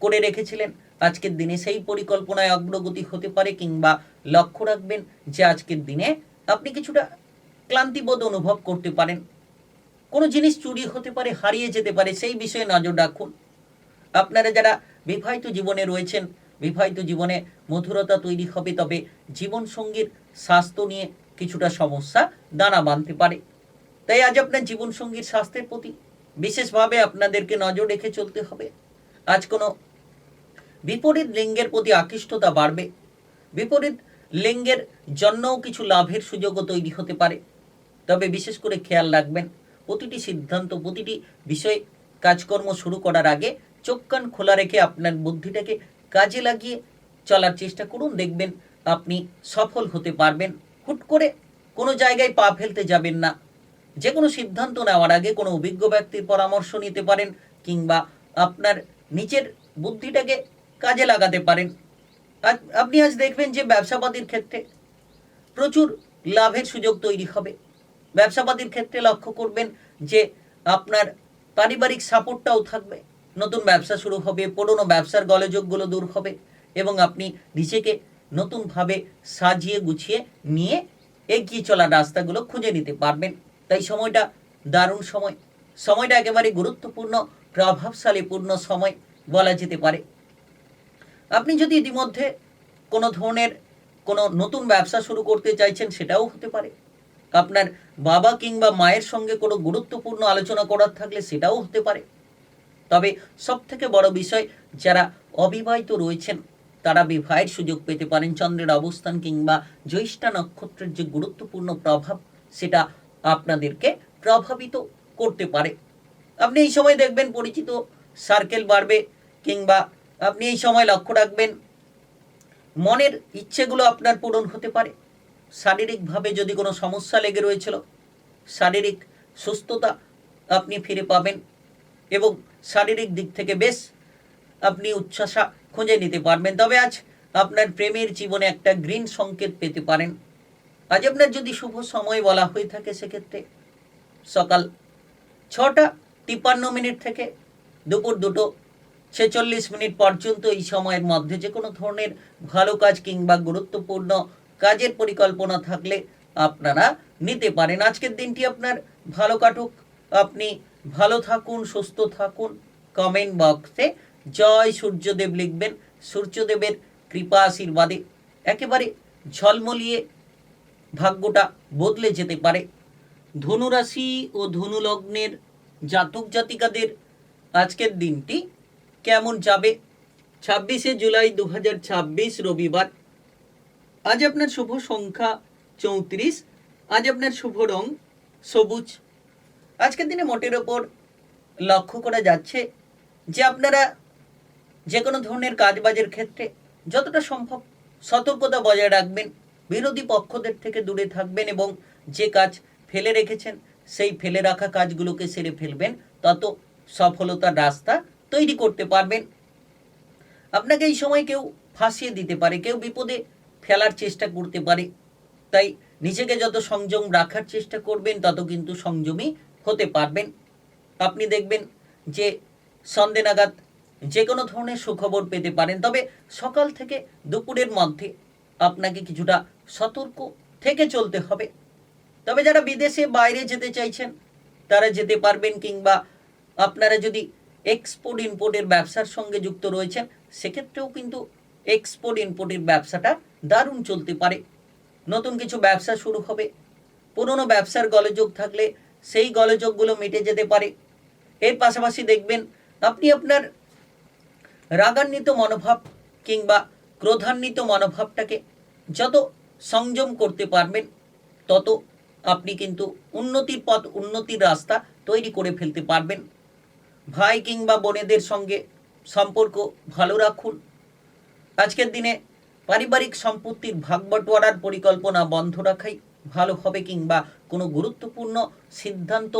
করে রেখেছিলেন, আজকের দিনে সেই পরিকল্পনায় অগ্রগতি হতে পারে, কিংবা লক্ষ্য রাখবেন যে আজকের দিনে আপনি কিছুটা ক্লান্তিবোধ অনুভব করতে পারেন। কোনো জিনিস চুরি হতে পারে, হারিয়ে যেতে পারে, সেই বিষয়ে নজর রাখুন। আপনারা যারা বিবাহিত জীবনে রয়েছেন, বিবাহিত জীবনে মধুরতা তৈরি হবে, তবে জীবনসঙ্গীর স্বাস্থ্য নিয়ে কিছুটা সমস্যা দানা বাঁধতে পারে। তাই আজ আপনার জীবনসঙ্গীর স্বাস্থ্যের প্রতি বিশেষভাবে আপনাদেরকে নজর রেখে চলতে হবে। আজ কোনো বিপরীত লিঙ্গের প্রতি আকৃষ্টতা বাড়বে। বিপরীত লিঙ্গের জন্যও কিছু লাভের সুযোগও তৈরি হতে পারে। তবে বিশেষ করে খেয়াল রাখবেন, প্রতিটি সিদ্ধান্ত, প্রতিটি বিষয়ে কাজকর্ম শুরু করার আগে চোখ কান খোলা রেখে আপনার বুদ্ধিটাকে কাজে লাগিয়ে চলার চেষ্টা করুন। দেখবেন আপনি সফল হতে পারবেন। হুট করে কোনো জায়গায় পা ফেলতে যাবেন না। যে কোনো সিদ্ধান্ত নেওয়ার আগে কোনো অভিজ্ঞ ব্যক্তির পরামর্শ নিতে পারেন, কিংবা আপনার নিজের বুদ্ধিটাকে কাজে লাগাতে পারেন। আপনি আজ দেখবেন যে ব্যবসাপাতির ক্ষেত্রে প্রচুর লাভের সুযোগ তৈরি হবে। ব্যবসাপাতির ক্ষেত্রে লক্ষ্য করবেন যে আপনার পারিবারিক সাপোর্টটাও থাকবে। নতুন ব্যবসা শুরু হবে, পুরনো ব্যবসার গোলযোগগুলো দূর হবে এবং আপনি নিজেকে নতুনভাবে সাজিয়ে গুছিয়ে নিয়ে এগিয়ে চলার রাস্তাগুলো খুঁজে নিতে পারবেন। তাই সময়টা দারুণ সময়। সময়টা একেবারে গুরুত্বপূর্ণ, প্রভাবশালীপূর্ণ সময় বলা যেতে পারে। আপনি যদি ইতিমধ্যে কোনো ধরনের কোনো নতুন ব্যবসা শুরু করতে চাইছেন, সেটাও হতে পারে। আপনার বাবা কিংবা মায়ের সঙ্গে কোনো গুরুত্বপূর্ণ আলোচনা করার থাকলে সেটাও হতে পারে। তবে সবথেকে বড় বিষয়, যারা অবিবাহিত রয়েছেন তারা বিবাহের সুযোগ পেতে পারেন। চন্দ্রের অবস্থান কিংবা জ্যৈষ্ঠা নক্ষত্রের যে গুরুত্বপূর্ণ প্রভাব, সেটা আপনাদেরকে প্রভাবিত করতে পারে। আপনি এই সময় দেখবেন পরিচিত সার্কেল বাড়বে, কিংবা আপনি এই সময় লক্ষ্য রাখবেন মনের ইচ্ছেগুলো আপনার পূরণ হতে পারে। শারীরিকভাবে যদি কোনো সমস্যা লেগে রয়েছিল, শারীরিক সুস্থতা আপনি ফিরে পাবেন এবং শারীরিক দিক থেকে বেশ আপনি উচ্ছ্বাসা খুঁজে নিতে পারবেন। তবে আজ আপনার প্রেমের জীবনে একটা গ্রিন সংকেত পেতে পারেন। আজ আপনার যদি শুভ সময় বলা হয়ে থাকে সেক্ষেত্রে সকাল 6:53 থেকে দুপুর 2:46 পর্যন্ত এই সময়ের মধ্যে যে কোনো ধরনের ভালো কাজ কিংবা গুরুত্বপূর্ণ কাজের পরিকল্পনা থাকলে আপনারা নিতে পারেন। আজকের দিনটি আপনার ভালো কাটুক, আপনি ভালো থাকুন, সুস্থ থাকুন। কমেন্ট বক্সে জয় সূর্যদেব লিখবেন। সূর্যদেবের কৃপা আশীর্বাদে একেবারে ঝলমলিয়ে ভাগ্যটা বদলে যেতে পারে। ধনুরাশি ও ধনু লগ্নের জাতক জাতিকাদের আজকের দিনটি কেমন যাবে? 26শে জুলাই 2026 রবিবার। আজ আপনার শুভ সংখ্যা 34। আজ আপনার শুভ রং সবুজ। আজকের দিনে মোটের ওপর লক্ষ্য করা যাচ্ছে যে আপনারা যে কোনো ধরনের কাজবাজের ক্ষেত্রে যতটা সম্ভব সতর্কতা বজায় রাখবেন, বিরোধী পক্ষদের থেকে দূরে থাকবেন এবং যে কাজ ফেলে রেখেছেন সেই ফেলে রাখা কাজগুলোকে সেরে ফেলবেন, তত সফলতার রাস্তা তৈরি করতে পারবেন। আপনাকে এই সময় কেউ ফাঁসিয়ে দিতে পারে, কেউ বিপদে ফেলার চেষ্টা করতে পারে, তাই নিজেকে যত সংযম রাখার চেষ্টা করবেন তত কিন্তু সংযমী হতে পারবেন। আপনি দেখবেন যে সন্ধ্যে নাগাদ যে কোনো ধরনের সুখবর পেতে পারেন, তবে সকাল থেকে দুপুরের মধ্যে আপনাকে কিছুটা সতর্ক থেকে চলতে হবে। তবে যারা বিদেশে বাইরে যেতে চাইছেন তারা যেতে পারবেন, কিংবা আপনারা যদি এক্সপোর্ট ইম্পোর্টের ব্যবসার সঙ্গে যুক্ত রয়েছেন সেক্ষেত্রেও কিন্তু এক্সপোর্ট ইম্পোর্টের ব্যবসাটা দারুণ চলতে পারে। নতুন কিছু ব্যবসা শুরু হবে, পুরনো ব্যবসার গোলযোগ থাকলে সেই গোলযোগগুলো মিটে যেতে পারে। এর পাশাপাশি দেখবেন আপনি আপনার রাগান্বিত মনোভাব কিংবা ক্রোধান্বিত মনোভাবটাকে যত সংযম করতে পারবেন তত আপনি কিন্তু উন্নতির পথ, উন্নতির রাস্তা তৈরি করে ফেলতে পারবেন। ভাই কিংবা বোনেদের সঙ্গে সম্পর্ক ভালো রাখুন। আজকের দিনে পারিবারিক সম্পত্তির ভাগ বটোয়ারার পরিকল্পনা বন্ধ রাখাই ভালো হবে, কিংবা কোনো গুরুত্বপূর্ণ সিদ্ধান্ত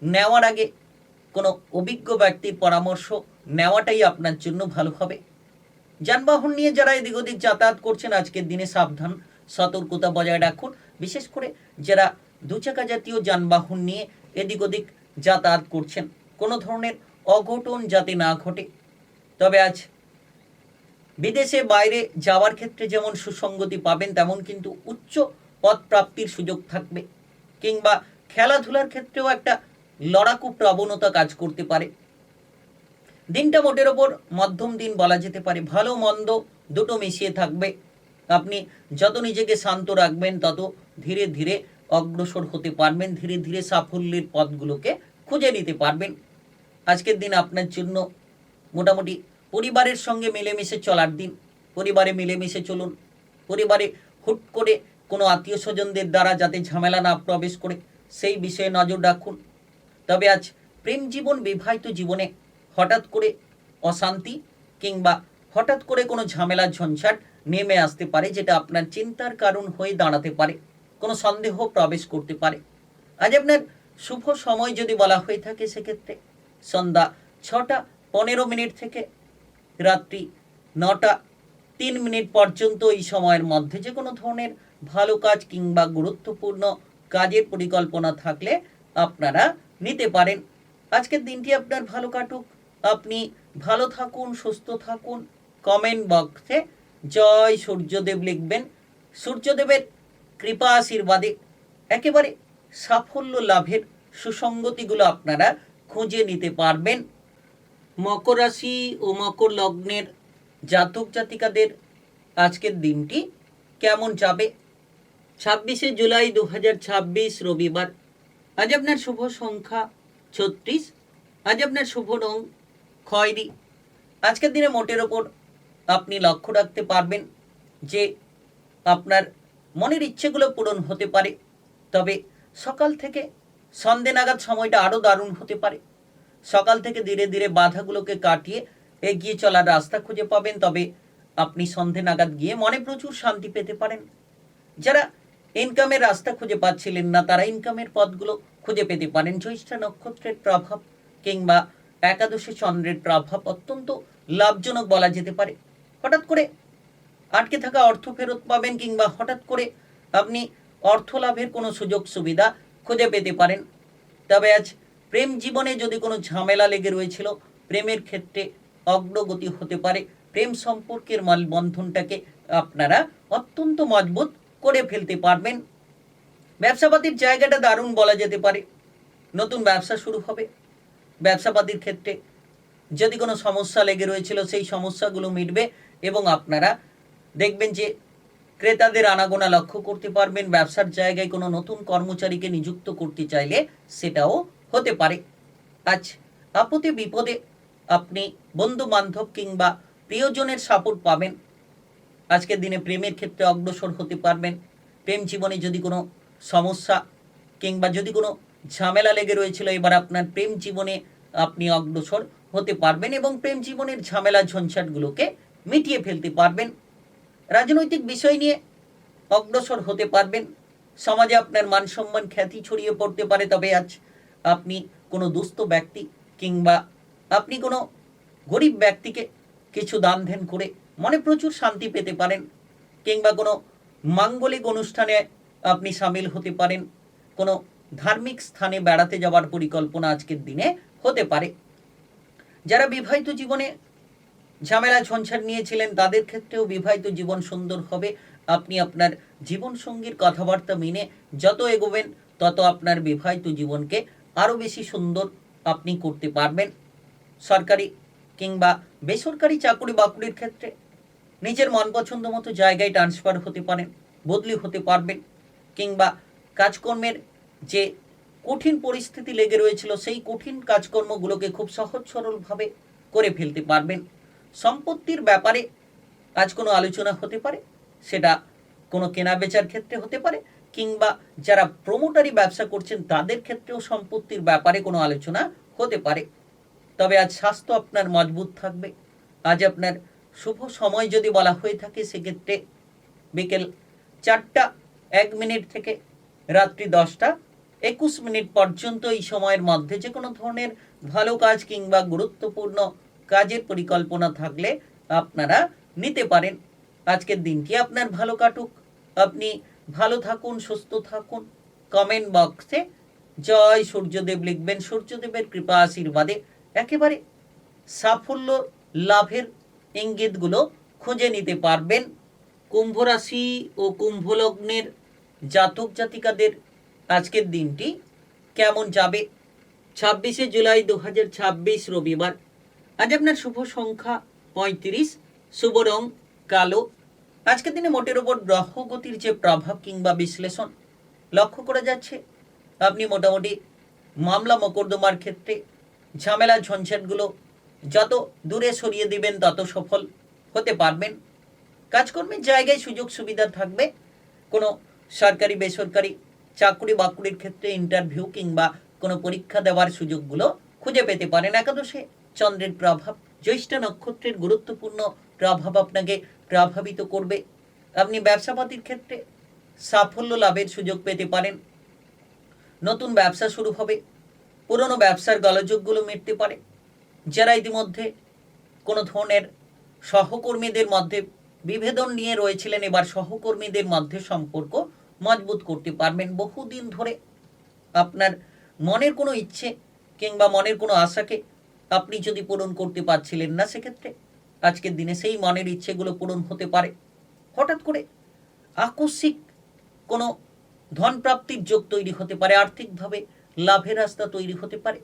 নেওয়ার আগে কোনো অভিজ্ঞ ব্যক্তির পরামর্শ নেওয়াটাই আপনার জন্য ভালো হবে। যানবাহন নিয়ে যারা এদিক ওদিক যাতায়াত করছেন আজকের দিনে সাবধান, সতর্কতা বজায় রাখুন। বিশেষ করে যারা দুচাকা জাতীয় যানবাহন নিয়ে এদিক ওদিক যাতায়াত করছেন কোনো ধরনের অঘটন যাতে না ঘটে। তবে আজ বিদেশে বাইরে যাওয়ার ক্ষেত্রে যেমন সুসঙ্গতি পাবেন, তেমন কিন্তু উচ্চ পদ প্রাপ্তির সুযোগ থাকবে, কিংবা খেলাধুলার ক্ষেত্রেও একটা লড়াকু প্রবণতা কাজ করতে পারে। দিনটা মোটের ওপর মধ্যম দিন বলা যেতে পারে, ভালো মন্দ দুটো মিশিয়ে থাকবে। আপনি যত নিজেকে শান্ত রাখবেন তত ধীরে ধীরে অগ্রসর হতে পারবেন, ধীরে ধীরে সাফল্যের পথগুলোকে খুঁজে নিতে পারবেন। আজকের দিন আপনার জন্য মোটামুটি পরিবারের সঙ্গে মিলেমিশে চলার দিন। পরিবারে মিলেমিশে চলুন, পরিবারে হুট করে কোনো আত্মীয় স্বজনদের দ্বারা যাতে ঝামেলা না প্রবেশ করে সেই বিষয়ে নজর রাখুন। তবে আজ প্রেম জীবন, বিবাহিত জীবনে হঠাৎ করে অশান্তি কিংবা হঠাৎ করে কোনো ঝামেলা ঝঞ্ঝাট নেমে আসতে পারে, যেটা আপনার চিন্তার কারণ হয়ে দাঁড়াতে পারে, কোনো সন্দেহ প্রবেশ করতে পারে। আজ আপনার শুভ সময় যদি বলা হয়ে থাকে সেক্ষেত্রে সন্ধ্যা 6:15 থেকে রাত্রি 9:03 পর্যন্ত এই সময়ের মধ্যে যে কোনো ধরনের ভালো কাজ কিংবা গুরুত্বপূর্ণ কাজের পরিকল্পনা থাকলে আপনারা নিতে পারেন। আজকের দিনটি আপনার ভালো কাটুক, আপনি ভালো থাকুন, সুস্থ থাকুন। কমেন্ট বক্সে জয় সূর্যদেব লিখবেন। সূর্যদেবের কৃপা আশীর্বাদে একেবারে সাফল্য লাভের সুসঙ্গতিগুলো আপনারা খুঁজে নিতে পারবেন। মকর রাশি ও মকর লগ্নের জাতক জাতিকাদের আজকের দিনটি কেমন যাবে? 26শে জুলাই 2026 রবিবার। আজ আপনার শুভ সংখ্যা 36। আজ আপনার শুভ রং খয়েরি। আজকের দিনে মোটের ওপর আপনি লক্ষ্য রাখতে পারবেন যে আপনার মনের ইচ্ছেগুলো পূরণ হতে পারে, তবে সকাল থেকে সন্ধ্যে নাগাদ সময়টা আরও দারুণ হতে পারে। সকাল থেকে ধীরে ধীরে বাধাগুলোকে কাটিয়ে এগিয়ে চলার রাস্তা খুঁজে পাবেন, তবে আপনি সন্ধে নাগাদ গিয়ে মনে প্রচুর শান্তি পেতে পারেন। যারা ইনকামের রাস্তা খুঁজে পাচ্ছিলেন না, তারা ইনকামের পথগুলো খুঁজে পেতে পারেন। জ্যৈষ্ঠা নক্ষত্রের প্রভাব কিংবা একাদশী চন্দ্রের প্রভাব অত্যন্ত লাভজনক বলা যেতে পারে। হঠাৎ করে আটকে থাকা অর্থ ফেরত পাবেন কিংবা হঠাৎ করে আপনি অর্থ লাভের কোনো সুযোগ সুবিধা খুঁজে পেতে পারেন। তবে আজ প্রেম জীবনে যদি কোনো ঝামেলা লেগে রয়েছিল, প্রেমের ক্ষেত্রে অগ্রগতি হতে পারে। প্রেম সম্পর্কের বন্ধনটাকে আপনারা অত্যন্ত মজবুত করে ফেলতে পারবেন। ব্যবসাপাতির জায়গাটা দারুণ বলা যেতে পারে। নতুন ব্যবসা শুরু হবে। ব্যবসাপাতির ক্ষেত্রে যদি কোনো সমস্যা লেগে রয়েছিল, সেই সমস্যাগুলো মিটবে এবং আপনারা দেখবেন যে ক্রেতাদের আনাগোনা লক্ষ্য করতে পারবেন। ব্যবসার জায়গায় কোনো নতুন কর্মচারীকে নিযুক্ত করতে চাইলে সেটাও হতে পারে। আজ আপদে বিপদে আপনি বন্ধু বান্ধব কিংবা প্রিয়জনের সাপোর্ট পাবেন। আজকের দিনে প্রেমের ক্ষেত্রে অগ্রসর হতে পারবেন। প্রেম জীবনে যদি কোনো সমস্যা কিংবা যদি কোনো ঝামেলা লেগে রয়েছিল, এবার আপনার প্রেম জীবনে আপনি অগ্রসর হতে পারবেন এবং প্রেম জীবনের ঝামেলা ঝঞ্ঝাটগুলোকে মিটিয়ে ফেলতে পারবেন। রাজনৈতিক বিষয় নিয়ে অগ্রসর হতে পারবেন। সমাজে আপনার মান সম্মান খ্যাতি ছড়িয়ে পড়তে পারে। তবে আজ আপনি কোনো দুস্থ ব্যক্তি কিংবা আপনি কোনো গরিব ব্যক্তিকে কিছু দান ধ্যান করে মনে প্রচুর শান্তি পেতে পারেন কিংবা কোনো মাঙ্গলিক অনুষ্ঠানে আপনি সামিল হতে পারেন। কোনো ধার্মিক স্থানে বেড়াতে যাওয়ার পরিকল্পনা আজকের দিনে হতে পারে। যারা বিবাহিত জীবনে ঝামেলা ঝঞ্ঝাট নিয়েছিলেন, তাদের ক্ষেত্রেও বিবাহিত জীবন সুন্দর হবে। আপনি আপনার জীবনসঙ্গীর কথাবার্তা মেনে যত এগোবেন, তত আপনার বিবাহিত জীবনকে আরও বেশি সুন্দর আপনি করতে পারবেন। সরকারি কিংবা বেসরকারি চাকরি বাকরির ক্ষেত্রে নিজের মন পছন্দ মতো জায়গায় ট্রান্সফার হতে পারেন, বদলি হতে পারবেন কিংবা কাজকর্মের যে কঠিন পরিস্থিতি লেগে রয়েছিল, সেই কঠিন কাজকর্মগুলোকে খুব সহজ সরলভাবে করে ফেলতে পারবেন। সম্পত্তির ব্যাপারে আজ কোনো আলোচনা হতে পারে, সেটা কোনো কেনা বেচার ক্ষেত্রে হতে পারে কিংবা যারা প্রমোটারি ব্যবসা করছেন তাদের ক্ষেত্রেও সম্পত্তির ব্যাপারে কোনো আলোচনা হতে পারে। তবে আজ স্বাস্থ্য আপনার মজবুত থাকবে। আজ আপনার শুভ সময় যদি বলা হয়ে থাকে, সেক্ষেত্রে বিকেল 4:01 থেকে রাত্রি 10:21 পর্যন্ত এই সময়ের মধ্যে যে কোনো ধরনের ভালো কাজ কিংবা গুরুত্বপূর্ণ কাজের পরিকল্পনা থাকলে আপনারা নিতে পারেন। আজকের দিনটি আপনার ভালো কাটুক। আপনি ভালো থাকুন, সুস্থ থাকুন। কমেন্ট বক্সে জয় সূর্যদেব লিখবেন। সূর্যদেবের কৃপা আশীর্বাদে একেবারে সাফল্য লাভের ইঙ্গিতগুলো খুঁজে নিতে পারবেন। কুম্ভ রাশি ও কুম্ভ লগ্নের জাতক জাতিকাদের আজকের দিনটি কেমন যাবে? 26শে জুলাই 2026 রবিবার। আজ আপনার শুভ সংখ্যা 35, শুভ রং কালো। আজকের দিনে মোটের ওপর গ্রহগতির যে প্রভাব কিংবা বিশ্লেষণ লক্ষ্য করা যাচ্ছে, আপনি মোটামুটি মামলা মোকদ্দমার ক্ষেত্রে ঝামেলা ঝঞ্ঝাটগুলো যত দূরে সরিয়ে দিবেন, তত সফল হতে পারবেন। কাজকর্মের জায়গায় সুযোগ সুবিধা থাকবে। কোনো সরকারি বেসরকারি চাকরি বাকরির ক্ষেত্রে ইন্টারভিউ কিংবা কোনো পরীক্ষা দেওয়ার সুযোগগুলো খুঁজে পেতে পারেন। একাদশে চন্দ্রের প্রভাব, জ্যৈষ্ঠা নক্ষত্রের গুরুত্বপূর্ণ প্রভাব আপনাকে প্রভাবিত করবে। আপনি ব্যবসাপাতির ক্ষেত্রে সাফল্য লাভের সুযোগ পেতে পারেন। নতুন ব্যবসা শুরু হবে। পুরনো ব্যবসার গোলযোগগুলো মিটতে পারে। যারা ইতিমধ্যে কোনো ধরনের সহকর্মীদের মধ্যে বিভেদন নিয়ে রয়েছিলেন, এবার সহকর্মীদের মধ্যে সম্পর্ক মজবুত করতে পারবেন। বহুদিন ধরে আপনার মনের কোনো ইচ্ছে কিংবা মনের কোনো আশাকে আপনি যদি পূরণ করতে পারছিলেন না, সেক্ষেত্রে আজকের দিনে সেই মনের ইচ্ছেগুলো পূরণ হতে পারে। হঠাৎ করে আকস্মিক কোনো ধন প্রাপ্তির যোগ তৈরি হতে পারে। আর্থিকভাবে লাভের রাস্তা তৈরি হতে পারে।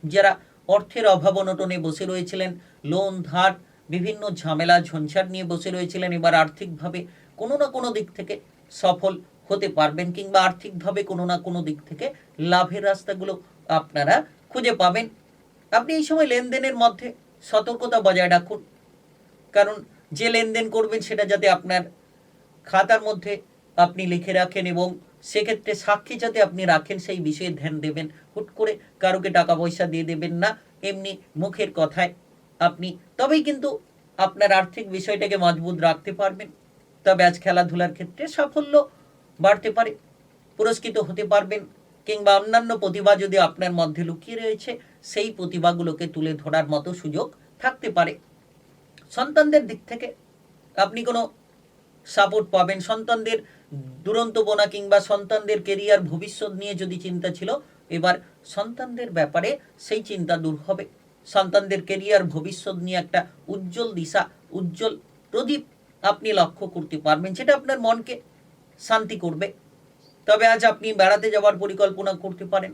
যারা অর্থের অভাব অনটনে বসে রয়েছিলেন, লোন ধার বিভিন্ন ঝামেলা ঝঞ্ঝাট নিয়ে বসে রয়েছিলেন, এবার আর্থিকভাবে কোনো না কোনো দিক থেকে সফল হতে পারবেন কিংবা আর্থিকভাবে কোনো না কোনো দিক থেকে লাভের রাস্তাগুলো আপনারা খুঁজে পাবেন। আপনি এই সময় লেনদেনের মধ্যে সতর্কতা বজায় রাখুন, কারণ যে লেনদেন করবেন সেটা যাতে আপনার খাতার মধ্যে আপনি লিখে রাখেন এবং সেক্ষেত্রে সাক্ষী যাতে আপনি রাখেন, সেই বিষয়ে ধ্যান দেবেন। হুট করে কারোকে টাকা পয়সা দিয়ে দেবেন না, এমনি মুখের কথায় আপনি তবেই কিন্তু আপনার আর্থিক বিষয়টাকে মজবুত রাখতে পারবেন। তবে আজ খেলাধুলার ক্ষেত্রে সাফল্য বাড়তে পারে, পুরস্কৃত হতে পারবেন, কিংবা অন্যান্য প্রতিভা যদি আপনার মধ্যে লুকিয়ে রয়েছে সেই প্রতিভাগুলোকে তুলে ধরার মতো সুযোগ থাকতে পারে। সন্তানদের দিক থেকে আপনি কোনো সাপোর্ট পাবেন। সন্তানদের দুরন্তপনা কিংবা সন্তানদের কেরিয়ার ভবিষ্যৎ নিয়ে যদি চিন্তা ছিল, এবার সন্তানদের ব্যাপারে সেই চিন্তা দূর হবে। সন্তানদের কেরিয়ার ভবিষ্যৎ নিয়ে একটা উজ্জ্বল দিশা, উজ্জ্বল প্রদীপ আপনি লক্ষ্য করতে পারবেন, যেটা আপনার মনকে শান্তি করবে। তবে আজ আপনি বেড়াতে যাওয়ার পরিকল্পনা করতে পারেন,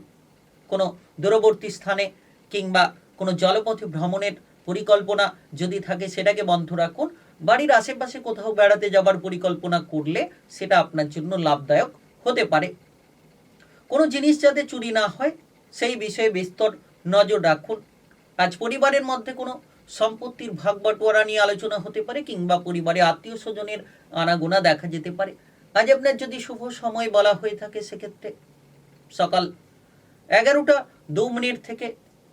কোনো দূরবর্তী স্থানে কিংবা কোনো জলপথে ভ্রমণের পরিকল্পনা যদি থাকে সেটাকে বন্ধ রাখুন। বাড়ির আশেপাশে কোথাও বেড়াতে যাবার পরিকল্পনা করলে সেটা আপনার জন্য লাভদায়ক হতে পারে। কোনো জিনিস যাতে চুরি না হয় সেই বিষয়ে বিস্তর নজর রাখুন। আজ পরিবারের মধ্যে কোনো সম্পত্তির ভাগ বাটোয়ারা নিয়ে আলোচনা হতে পারে, কিংবা পরিবারে আত্মীয় স্বজনের আনাগোনা দেখা যেতে পারে। আজ আপনার যদি শুভ সময় বলা হয়ে থাকে সেক্ষেত্রে সকাল 11:02 থেকে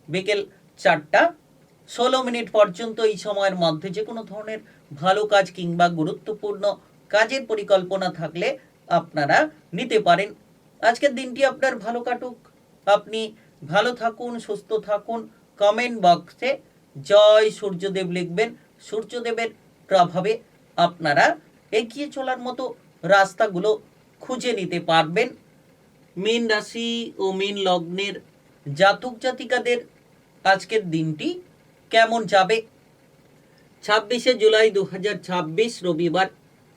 বিকেল 4:16 পর্যন্ত এই সময়ের মধ্যে যে কোনো ধরনের ভালো কাজ কিংবা গুরুত্বপূর্ণ কাজের পরিকল্পনা থাকলে আপনারা নিতে পারেন। আজকের দিনটি আপনার ভালো কাটুক, আপনি ভালো থাকুন, সুস্থ থাকুন। কমেন্ট বক্সে জয় সূর্যদেব লিখবেন। সূর্যদেবের প্রভাবে আপনারা এগিয়ে চলার মতো রাস্তাগুলো খুঁজে নিতে পারবেন। মীন রাশি ও মীন লগ্নের জাতক জাতিকাদের আজকের দিনটি কেমন যাবে? 26শে জুলাই 2026 রবিবার।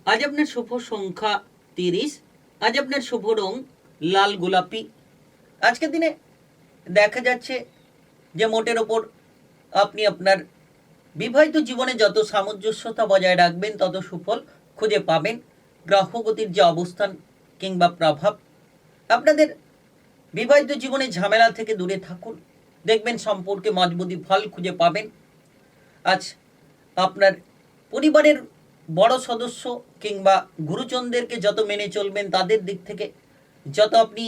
আজ আপনার শুভ সংখ্যা 30। আজ আপনার শুভ রং লাল গোলাপি। আজকের দিনে দেখা যাচ্ছে যে মোটের ওপর আপনি আপনার বিবাহিত জীবনে যত সামঞ্জস্যতা বজায় রাখবেন তত সুফল খুঁজে পাবেন। গ্রহগতির যে অবস্থান কিংবা প্রভাব, আপনাদের বিবাহিত জীবনে ঝামেলা থেকে দূরে থাকুন, দেখবেন সম্পর্কে মজবুতি ফল খুঁজে পাবেন। আজ আপনার পরিবারের বড় সদস্য কিংবা গুরুজনদেরকে যত মেনে চলবেন, তাদের দিক থেকে যত আপনি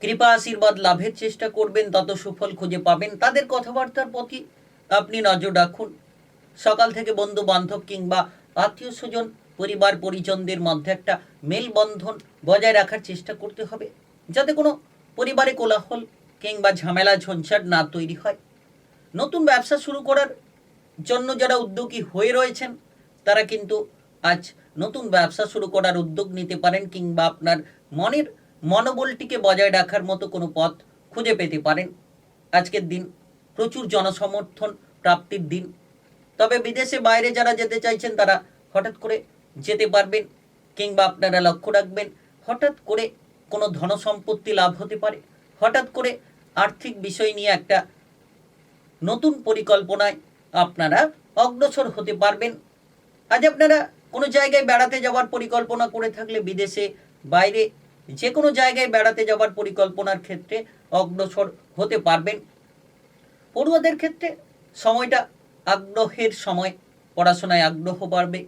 কৃপা আশীর্বাদ লাভের চেষ্টা করবেন তত সুফল খুঁজে পাবেন। তাদের কথাবার্তার প্রতি আপনি নজর রাখুন। সকাল থেকে বন্ধু বান্ধব কিংবা আত্মীয় স্বজন পরিবার পরিজনদের মধ্যে একটা মেলবন্ধন বজায় রাখার চেষ্টা করতে হবে, যাতে কোনো পরিবারে কোলাহল কিংবা ঝামেলা ঝঞ্ঝাট না তৈরি হয়। নতুন ব্যবসা শুরু করার জন্য যারা উদ্যোগী হয়ে রয়েছেন তারা কিন্তু আজ নতুন ব্যবসা শুরু করার উদ্যোগ নিতে পারেন, কিংবা আপনার মনের মনোবলটিকে বজায় রাখার মতো কোনো পথ খুঁজে পেতে পারেন। আজকের দিন প্রচুর জনসমর্থন প্রাপ্তির দিন। তবে বিদেশে বাইরে যারা যেতে চাইছেন তারা হঠাৎ করে যেতে পারবেন, কিংবা আপনারা লক্ষ্য রাখবেন হঠাৎ করে কোনো ধন সম্পত্তি লাভ হতে পারে। হঠাৎ করে আর্থিক বিষয় নিয়ে একটা নতুন পরিকল্পনায় আপনারা অগ্রসর হতে পারবেন। আজ আপনারা কোনো জায়গায় বেড়াতে যাওয়ার পরিকল্পনা করে থাকলে বিদেশে বাইরে যে কোনো জায়গায় বেড়াতে যাওয়ার পরিকল্পনার ক্ষেত্রে অগ্রসর হতে পারবেন। পড়ুয়াদের ক্ষেত্রে সময়টা আগ্রহের সময়, পড়াশোনায় আগ্রহ বাড়বে।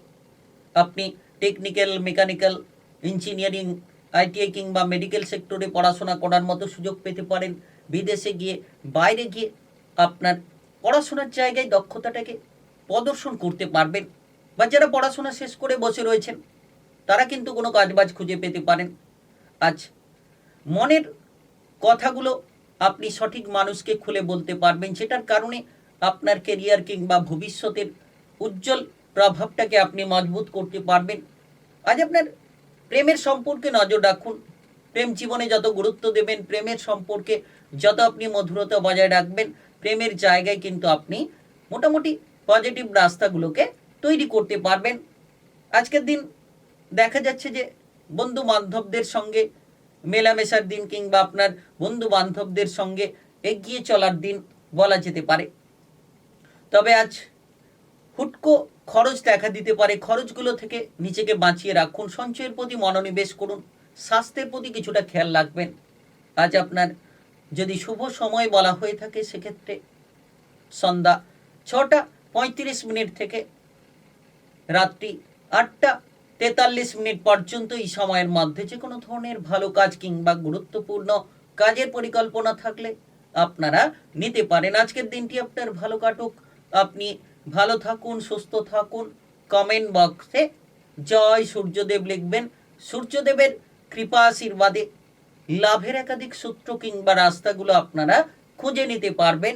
আপনি টেকনিক্যাল, মেকানিক্যাল, ইঞ্জিনিয়ারিং, আইটিআই কিংবা মেডিকেল সেক্টরে পড়াশোনা করার মতো সুযোগ পেতে পারেন। বিদেশে গিয়ে বাইরে গিয়ে আপনার পড়াশোনার জায়গায় দক্ষতাটাকে প্রদর্শন করতে পারবেন। বা যারা পড়াশোনা শেষ করে বসে রয়েছেন তারা কিন্তু কোনো কাজবাজ খুঁজে পেতে পারেন। আজ মনের কথাগুলো আপনি সঠিক মানুষকে খুলে বলতে পারবেন, যেটার কারণে আপনার কেরিয়ার কিংবা ভবিষ্যতের উজ্জ্বল প্রভাবটাকে আপনি মজবুত করতে পারবেন। আজ আপনার প্রেমের সম্পর্কে নজর রাখুন। প্রেম জীবনে যত গুরুত্ব দেবেন, প্রেমের সম্পর্কে যত আপনি মধুরতা বজায় রাখবেন, প্রেমের জায়গায় কিন্তু আপনি মোটামুটি পজিটিভ রাস্তাগুলোকে তৈরি করতে পারবেন। আজকের দিন দেখা যাচ্ছে যে বন্ধু বান্ধবদের সঙ্গে মেলামেশার দিন, কিংবা আপনার বন্ধু বান্ধবদের সঙ্গে এগিয়ে চলার দিন বলা যেতে পারে। তবে আজ হুটকো খরচ দেখা দিতে পারে, খরচগুলো থেকে নিজেকে বাঁচিয়ে রাখুন। সঞ্চয়ের প্রতি মনোনিবেশ করুন, স্বাস্থ্যের প্রতি কিছুটা খেয়াল রাখবেন। আজ আপনার যদি শুভ সময় বলা হয়ে থাকে সেক্ষেত্রে সন্ধ্যা 6:35 থেকে রাত্রি 8:43 পর্যন্ত এই সময়ের মধ্যে যে কোনো ধরনের ভালো কাজ কিংবা গুরুত্বপূর্ণ কাজের পরিকল্পনা থাকলে আপনারা নিতে পারেন। আজকের দিনটি আপনার ভালো কাটুক, আপনি ভালো থাকুন, সুস্থ থাকুন। কমেন্ট বক্সে জয় সূর্যদেব লিখবেন। সূর্যদেবের কৃপা আশীর্বাদে লাভের একাধিক সূত্র কিংবা রাস্তাগুলো আপনারা খুঁজে নিতে পারবেন।